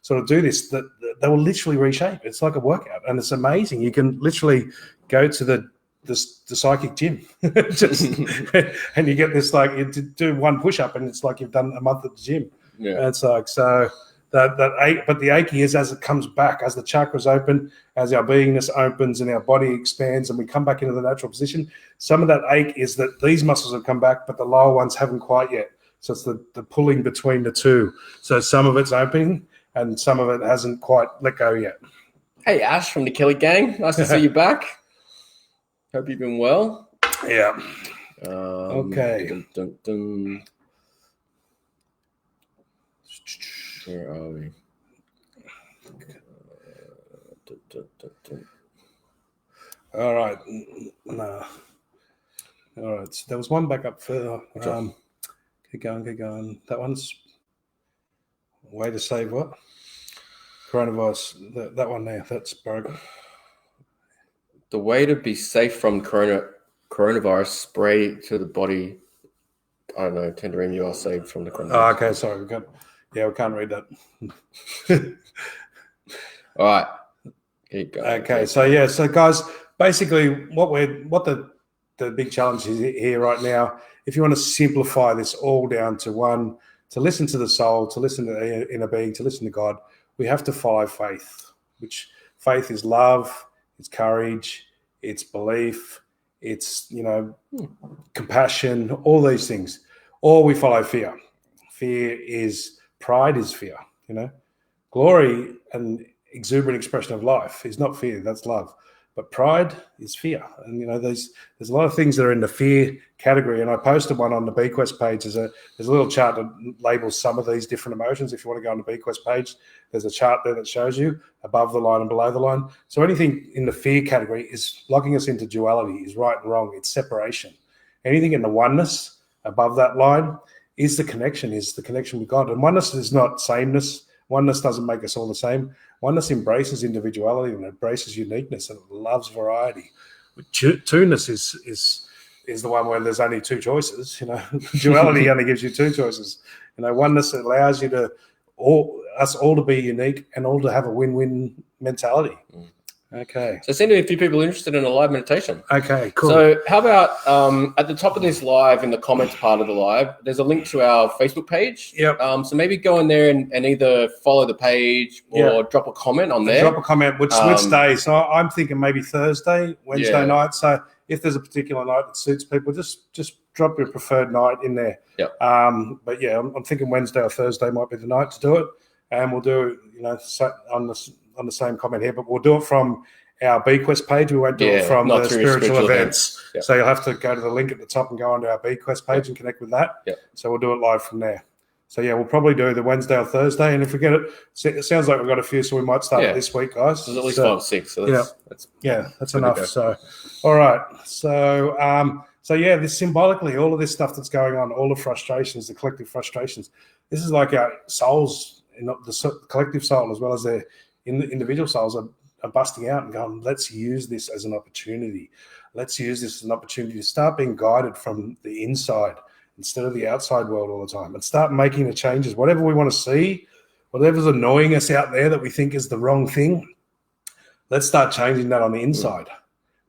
sort of do this, that they will literally reshape. It's like a workout, and it's amazing. You can literally go to the psychic gym, and you get this, like, you do one push up, and it's like you've done a month at the gym. Yeah, and it's like so. That ache, but the aching is as it comes back, as the chakras open, as our beingness opens and our body expands and we come back into the natural position. Some of that ache is that these muscles have come back, but the lower ones haven't quite yet. So it's the pulling between the two. So some of it's opening and some of it hasn't quite let go yet. Hey, Ash from the Kelly Gang. Nice to see you back. Hope you've been well. Yeah. Okay. Where are we? All right. No. All right. So there was one back up further. Keep going. That one's way to save what? Coronavirus. That one there. That's broken. The way to be safe from coronavirus, spray to the body. I don't know. Tenderine, you are saved from the coronavirus. Oh, okay. Sorry. We can't read that. All right. Keep going. Okay. So guys, basically what the big challenge is here right now, if you want to simplify this all down to one, to listen to the soul, to listen to the inner being, to listen to God, we have to follow faith, which faith is love, it's courage, it's belief, it's, compassion, all these things. Or we follow fear. Pride is fear, Glory and exuberant expression of life is not fear, that's love. But pride is fear. And, there's a lot of things that are in the fear category. And I posted one on the BQuest page. There's a little chart that labels some of these different emotions. If you want to go on the BQuest page, there's a chart there that shows you above the line and below the line. So anything in the fear category is locking us into duality, is right and wrong. It's separation. Anything in the oneness above that line is the connection with God. And oneness is not sameness. Oneness doesn't make us all the same. Oneness embraces individuality and embraces uniqueness and loves variety. Two-ness is the one where there's only two choices. Duality only gives you two choices. Oneness allows you to us all to be unique and all to have a win-win mentality. Okay. So, seem to be a few people interested in a live meditation. Okay, cool. So, how about at the top of this live, in the comments part of the live, there's a link to our Facebook page. Yep. So maybe go in there and either follow the page or drop a comment on there. Drop a comment. Which day? So I'm thinking maybe Thursday, Wednesday night. So if there's a particular night that suits people, just drop your preferred night in there. Yep. But yeah, I'm thinking Wednesday or Thursday might be the night to do it, and we'll do on the same comment here, but we'll do it from our BQuest page. We won't do it from the spiritual events. Yep. So you'll have to go to the link at the top and go onto our BQuest page and connect with that. Yep. So we'll do it live from there. So yeah, we'll probably do the Wednesday or Thursday. And if we get it sounds like we've got a few, so we might start it this week, guys. There's at least 5 or 6. So that's enough. So, all right. So, this symbolically, all of this stuff that's going on, all the frustrations, the collective frustrations, this is like our souls, the collective soul as well as the individual souls are busting out and going, let's use this as an opportunity. Let's use this as an opportunity to start being guided from the inside instead of the outside world all the time, and start making the changes. Whatever we want to see, whatever's annoying us out there that we think is the wrong thing, let's start changing that on the inside.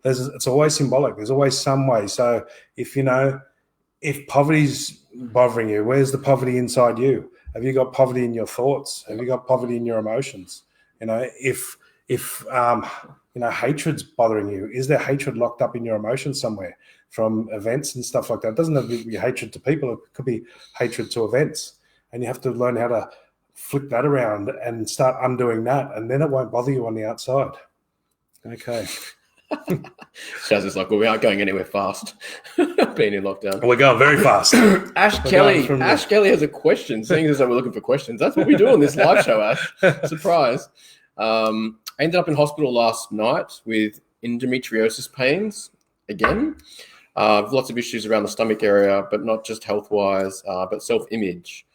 It's always symbolic. There's always some way. So if poverty's bothering you, where's the poverty inside you? Have you got poverty in your thoughts? Have you got poverty in your emotions? If hatred's bothering you, is there hatred locked up in your emotions somewhere from events and stuff like that? It doesn't have to be hatred to people. It could be hatred to events. And you have to learn how to flip that around and start undoing that. And then it won't bother you on the outside. Okay. Shaz is like, well, we aren't going anywhere fast. Being in lockdown. We're going very fast. Ash Kelly has a question, seeing as though we're looking for questions. That's what we do on this live show, Ash. Surprise. I ended up in hospital last night with endometriosis pains again. Lots of issues around the stomach area, but not just health-wise, but self-image.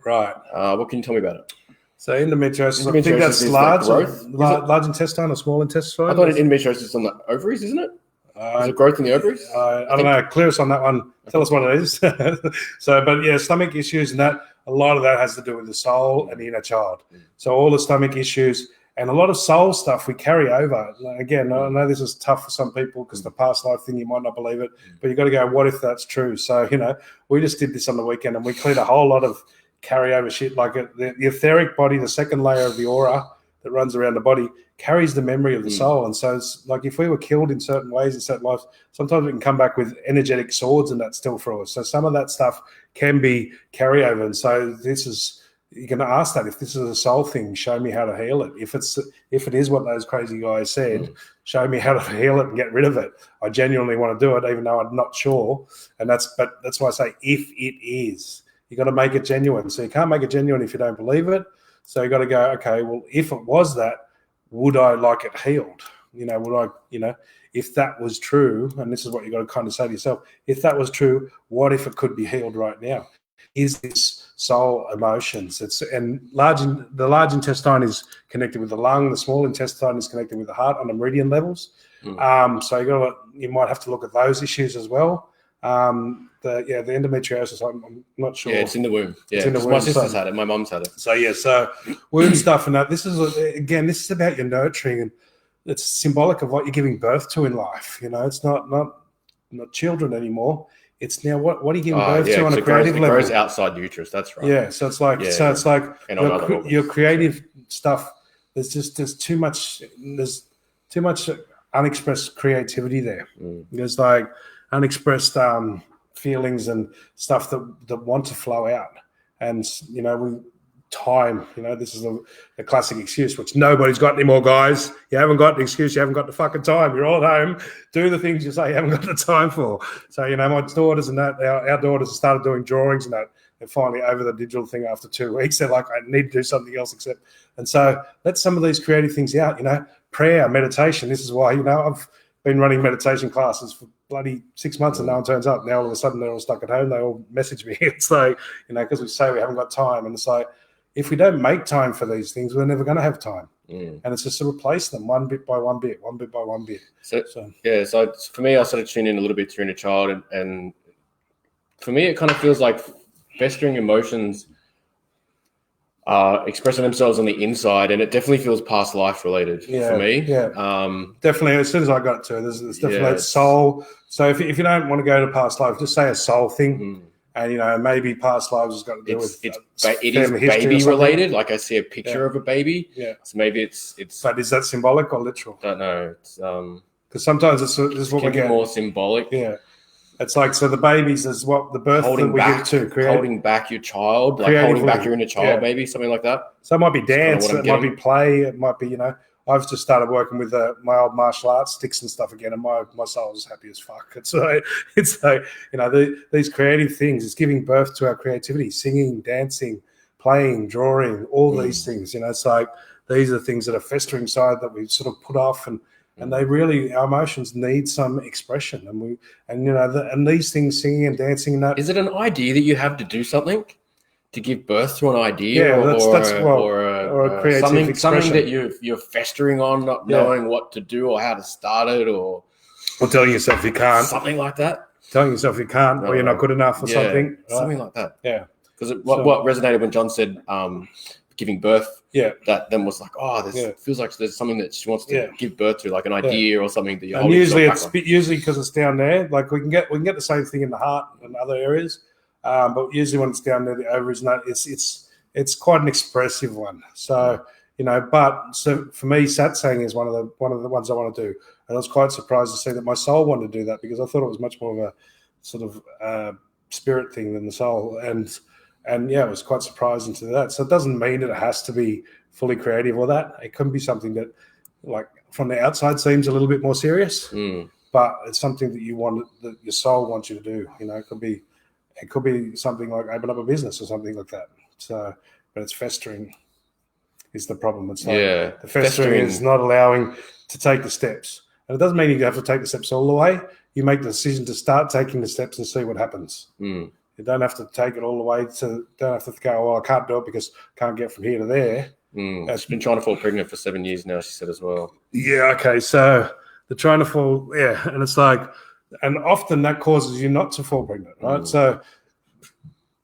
Right. What can you tell me about it? So endometriosis, I think that's is large, like growth. large intestine or small intestine. I thought endometriosis is on the ovaries, isn't it? Is it growth in the ovaries? I don't know. Clear us on that one. Tell us what it is. So, but yeah, stomach issues and that, a lot of that has to do with the soul and the inner child. So all the stomach issues and a lot of soul stuff we carry over. Again, I know this is tough for some people because the past life thing, you might not believe it, but you got to go, what if that's true? So, we just did this on the weekend and we cleared a whole lot of carryover shit. Like the etheric body, the second layer of the aura that runs around the body, carries the memory of the soul. And so it's like if we were killed in certain ways in certain lives, sometimes we can come back with energetic swords and that's still for us. So some of that stuff can be carryover. And so you're going to ask that, if this is a soul thing, show me how to heal it. If it is what those crazy guys said, show me how to heal it and get rid of it. I genuinely want to do it, even though I'm not sure. But that's why I say, if it is, you got to make it genuine. So you can't make it genuine if you don't believe it. So you got to go, okay, well, if it was that, would I like it healed? If that was true, and this is what you got to kind of say to yourself, if that was true, what if it could be healed right now? Is this soul emotions? The large intestine is connected with the lung, the small intestine is connected with the heart on the meridian levels. So you might have to look at those issues as well. The endometriosis, I'm not sure. Yeah, it's in the womb. Yeah, it's in the womb. My sister's had it. My mum's had it. So womb stuff and that. This is about your nurturing, and it's symbolic of what you're giving birth to in life. It's not children anymore. It's now what are you giving birth to on a creative level? It grows outside the uterus. That's right. Yeah, so it's like your creative stuff. There's too much. There's too much unexpressed creativity there. There's like unexpressed feelings and stuff that want to flow out. And, time, this is the classic excuse, which nobody's got anymore, guys. You haven't got the excuse. You haven't got the fucking time. You're all at home. Do the things you say you haven't got the time for. So, my daughters and that, our daughters have started doing drawings and that. They're finally over the digital thing after 2 weeks. They're like, I need to do something else and so let some of these creative things out, prayer, meditation. This is why, I've been running meditation classes for bloody 6 months and no one turns up. Now all of a sudden they're all stuck at home. They all message me. It's like, because we say we haven't got time. And it's like, if we don't make time for these things, we're never going to have time. And it's just to replace them one bit by one bit. So for me, I sort of tune in a little bit to inner child. And for me, it kind of feels like festering emotions expressing themselves on the inside, and it definitely feels past life related for me. Definitely. As soon as I got to it, there's definitely that soul. So if you don't want to go to past life, just say a soul thing. And maybe past lives has got to do with it is baby related. Like I see a picture of a baby. So maybe it's. But is that symbolic or literal? I don't know. It's because sometimes this is what we get more symbolic. Yeah. It's like, so the babies is what the birth that we give to holding back your child, like holding back your inner child, maybe something like that. So it might be dance, it might be play, it might be, I've just started working with my old martial arts sticks and stuff again, and my soul is happy as fuck. It's like these creative things. It's giving birth to our creativity, singing, dancing, playing, drawing, all these things. It's like these are things that are festering inside that we sort of put off, and they really, our emotions need some expression, and these things, singing and dancing and that. Is it an idea that you have to do something to give birth to an idea, or a creative something that you're festering on, not knowing what to do or how to start it, or telling yourself you can't, something like that. Telling yourself you can't, or you're not good enough, or something, right? Something like that. Yeah, because what resonated when John said giving birth, that then was like, feels like there's something that she wants to give birth to, like an idea or something that you're holding. Usually because it's down there, like we can get the same thing in the heart and other areas, but usually when it's down there, the ovaries, it's quite an expressive one. So so for me, satsang is one of the ones I want to do, and I was quite surprised to see that my soul wanted to do that, because I thought it was much more of a sort of spirit thing than the soul, and it was quite surprising to that. So it doesn't mean that it has to be fully creative or that. It can be something that, like, from the outside seems a little bit more serious, but it's something that you want, that your soul wants you to do. It could be something like open up a business or something like that. So, but it's festering. is the problem. It's like Yeah. the festering is not allowing to take the steps. And it doesn't mean you have to take the steps all the way. You make the decision to start taking the steps and see what happens. Mm. You don't have to take it all the way to, don't have to go, well, I can't do it because I can't get from here to there. She's been trying to fall pregnant for 7 years now, she said as well. Yeah, okay. So the trying to fall, and it's like, and often that causes you not to fall pregnant, right? So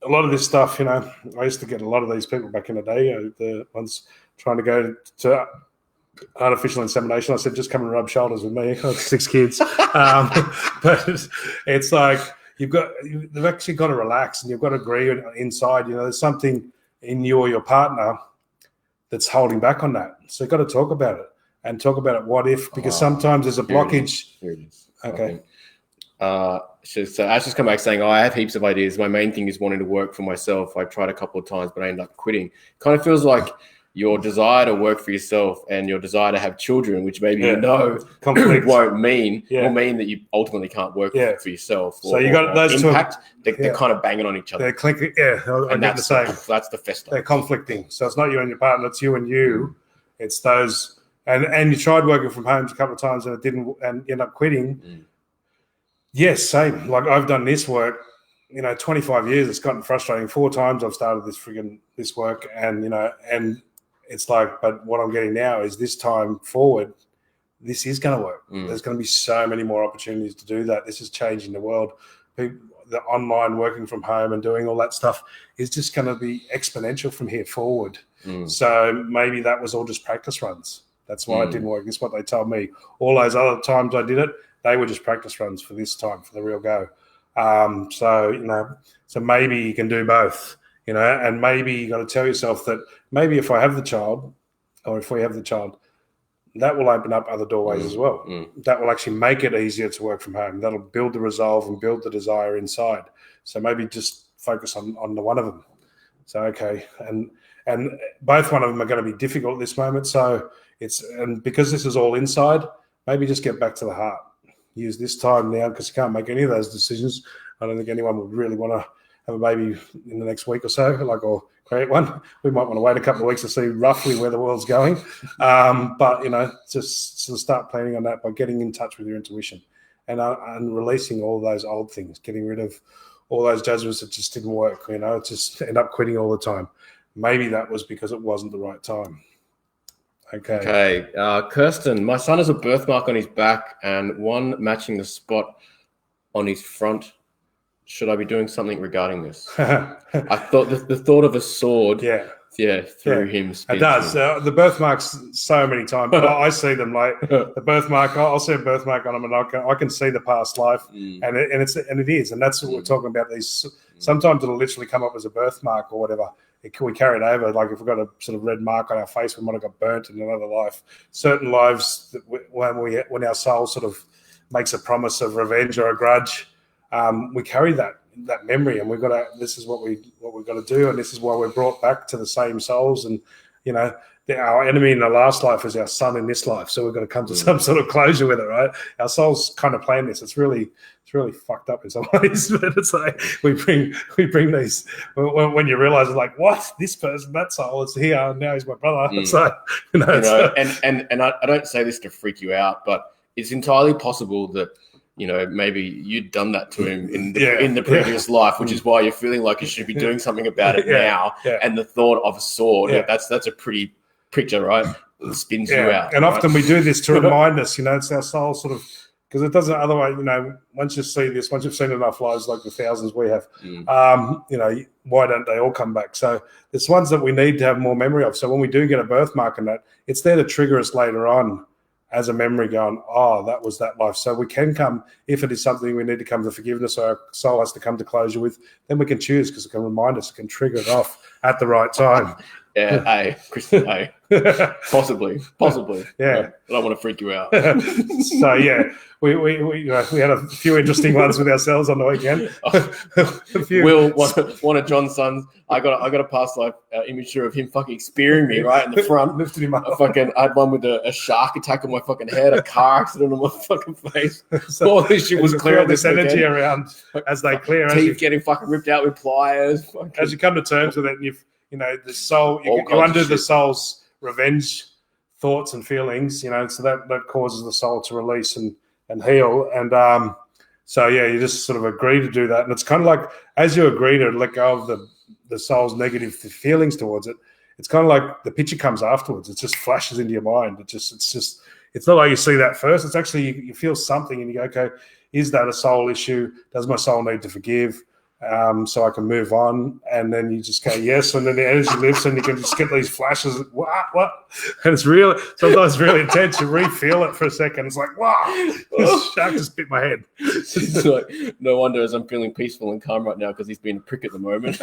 a lot of this stuff, I used to get a lot of these people back in the day, the ones trying to go to artificial insemination. I said, just come and rub shoulders with me. I have 6 kids. But it's like, they've actually got to relax and you've got to agree inside, there's something in you or your partner that's holding back on that. So you've got to talk about it and talk about it. What if, because sometimes there's a blockage. Here it is. Okay. So Ash has come back saying, I have heaps of ideas. My main thing is wanting to work for myself. I've tried a couple of times, but I ended up quitting. Kind of feels like your desire to work for yourself and your desire to have children, which maybe will mean that you ultimately can't work for yourself. So you got those impact. They're kind of banging on each other. They're clicking. And that's the same. That's the fester. They're conflicting. So it's not you and your partner. It's you and you. It's those. And you tried working from home a couple of times and it didn't, and you end up quitting. Yes, same. Like I've done this work, 25 years. It's gotten frustrating. 4 times I've started this work, and and it's like, but what I'm getting now is this time forward, this is going to work. There's going to be so many more opportunities to do that. This is changing the world. The online working from home and doing all that stuff is just going to be exponential from here forward. So maybe that was all just practice runs. That's why it didn't work. This is what they told me. All those other times I did it, they were just practice runs for this time, for the real go. So maybe you can do both. And maybe you got to tell yourself that maybe if I have the child, or if we have the child, that will open up other doorways as well. That will actually make it easier to work from home. That'll build the resolve and build the desire inside. So maybe just focus on the one of them. So, okay. And both one of them are going to be difficult at this moment. So and because this is all inside, maybe just get back to the heart. Use this time now, because you can't make any of those decisions. I don't think anyone would really want to have a baby in the next week or so, or create one. We might want to wait a couple of weeks to see roughly where the world's going. But, just sort of start planning on that by getting in touch with your intuition and releasing all those old things, getting rid of all those judgments that just didn't work, just end up quitting all the time. Maybe that was because it wasn't the right time. Okay. Kirsten, my son has a birthmark on his back and one matching the spot on his front. Should I be doing something regarding this? I thought the thought of a sword, through him. It does. The birthmarks so many times. I see them like the birthmark. I'll see a birthmark on them, and I can see the past life, and it is, and that's what we're talking about. These sometimes it'll literally come up as a birthmark or whatever. We carry it over. Like if we've got a sort of red mark on our face, we might have got burnt in another life. Certain lives, when our soul sort of makes a promise of revenge or a grudge, we carry that memory, and we've got to. This is what we've got to do, and this is why we're brought back to the same souls. And our enemy in the last life is our son in this life, so we've got to come to some sort of closure with it, right? Our souls kind of plan this. It's really fucked up in some ways, but it's like we bring these when you realize it's like, what, this person, that soul is here, and now he's my brother. It's like and I don't say this to freak you out, but it's entirely possible that maybe you'd done that to him in the previous life, which is why you're feeling like you should be doing something about it now. And the thought of a sword, that's a pretty picture, right? It spins you out. And often we do this to remind us, it's our soul sort of, because it doesn't otherwise, once you see this, once you've seen enough lives like the thousands we have, why don't they all come back? So it's ones that we need to have more memory of. So when we do get a birthmark in that, it's there to trigger us later on as a memory going, oh, that was that life. So we can come, if it is something we need to come to forgiveness or our soul has to come to closure with, then we can choose, because it can remind us, it can trigger it off at the right time. Kristen, possibly. Yeah. I don't want to freak you out. So we had a few interesting ones with ourselves on the weekend. Will, one of John's sons, I got a past life image of him fucking spearing me right in the front. Lifted him up. I had one with a shark attack on my fucking head, a car accident on my fucking face. So, all this shit was clear. This energy around as they clear. Teeth getting fucking ripped out with pliers. As you come to terms with it, and the soul, you undo the soul's revenge thoughts and feelings, you know, so that causes the soul to release and heal. And so yeah, you just sort of agree to do that. And it's kind of like, as you agree to let go of the soul's negative feelings towards it, it's kind of like the picture comes afterwards. It just flashes into your mind. It's not like you see that first. It's actually, you feel something and you go, okay, is that a soul issue? Does my soul need to forgive? So I can move on, and then you just go yes, and then the energy lifts, and you can just get these flashes. What? And it's sometimes really intense. You re-feel it for a second. It's like, wow, this shark just bit my head. It's like, no wonder as I'm feeling peaceful and calm right now because he's being a prick at the moment.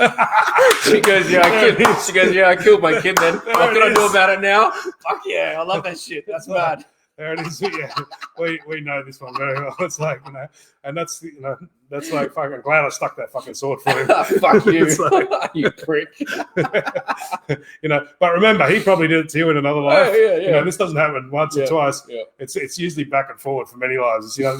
She goes, yeah, I killed my kid. Then what can I do about it now? Fuck yeah, I love that shit. That's mad. There it is. Yeah, we know this one very well. It's like, you know, and that's like fucking glad I stuck that fucking sword for him. Fuck you, like, you prick. You know, but remember, he probably did it to you in another life. Oh, yeah. You know, this doesn't happen once or twice. Yeah. It's usually back and forward for many lives. You know,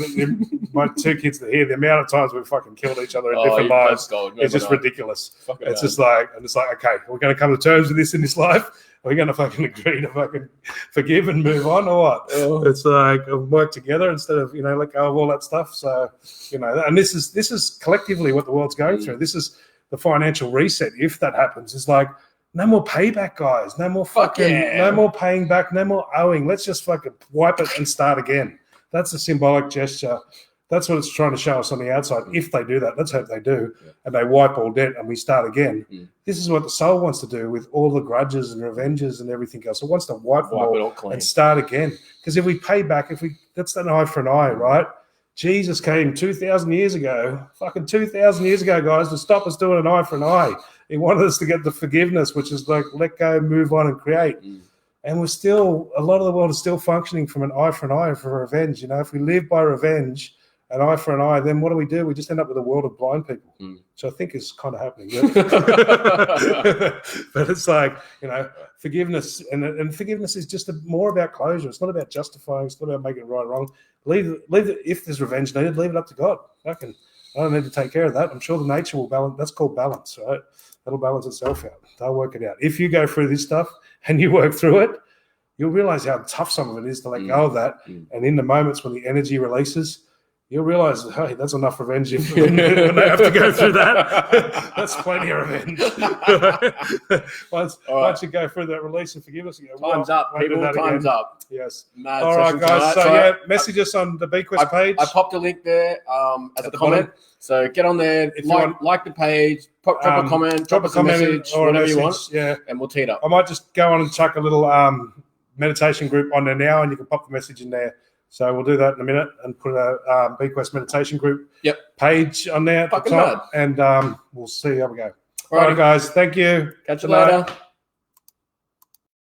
my two kids that here, the amount of times we've fucking killed each other in different lives, it's just ridiculous. It's just like, and it's like, okay, we're going to come to terms with this in this life. Are we going to fucking agree to fucking forgive and move on or what? Oh. It's like work together instead of, you know, let go of all that stuff. So, you know, and this is collectively what the world's going through. This is the financial reset. If that happens, it's like, no more payback, guys. No more no more paying back, no more owing. Let's just fucking wipe it and start again. That's a symbolic gesture. That's what it's trying to show us on the outside. If they do that, let's hope they do, and they wipe all debt and we start again. This is what the soul wants to do with all the grudges and revenges and everything else. It wants to wipe them all clean and start again. Because if we pay back, that's an eye for an eye, right? Jesus came 2,000 years ago, fucking 2,000 years ago, guys, to stop us doing an eye for an eye. He wanted us to get the forgiveness, which is like let go, move on, and create. And a lot of the world is still functioning from an eye for an eye for revenge. You know, if we live by revenge, an eye for an eye, then what do? We just end up with a world of blind people. So I think it's kind of happening. But it's like, you know, forgiveness, and forgiveness is just more about closure. It's not about justifying. It's not about making it right or wrong. Leave it. If there's revenge needed, leave it up to God. I don't need to take care of that. I'm sure the nature will balance. That's called balance, right? That'll balance itself out. They'll work it out. If you go through this stuff and you work through it, you'll realize how tough some of it is to let go of that. And in the moments when the energy releases, you'll realize, hey, that's enough revenge when they have to go through that. That's plenty of revenge. Once you go through that release and forgiveness, you go, time's up, people. Time's up. Yes. Mad all right, guys. So message us on the BQuest page. I popped a link there as a comment. So get on there, like the page, drop a comment, drop us a message, or whatever you want. Yeah, and we'll tee it up. I might just go on and chuck a little meditation group on there now, and you can pop the message in there. So we'll do that in a minute and put a BQuest meditation group page on there at the top, and we'll see how we go. All right, guys. Thank you. Catch you later.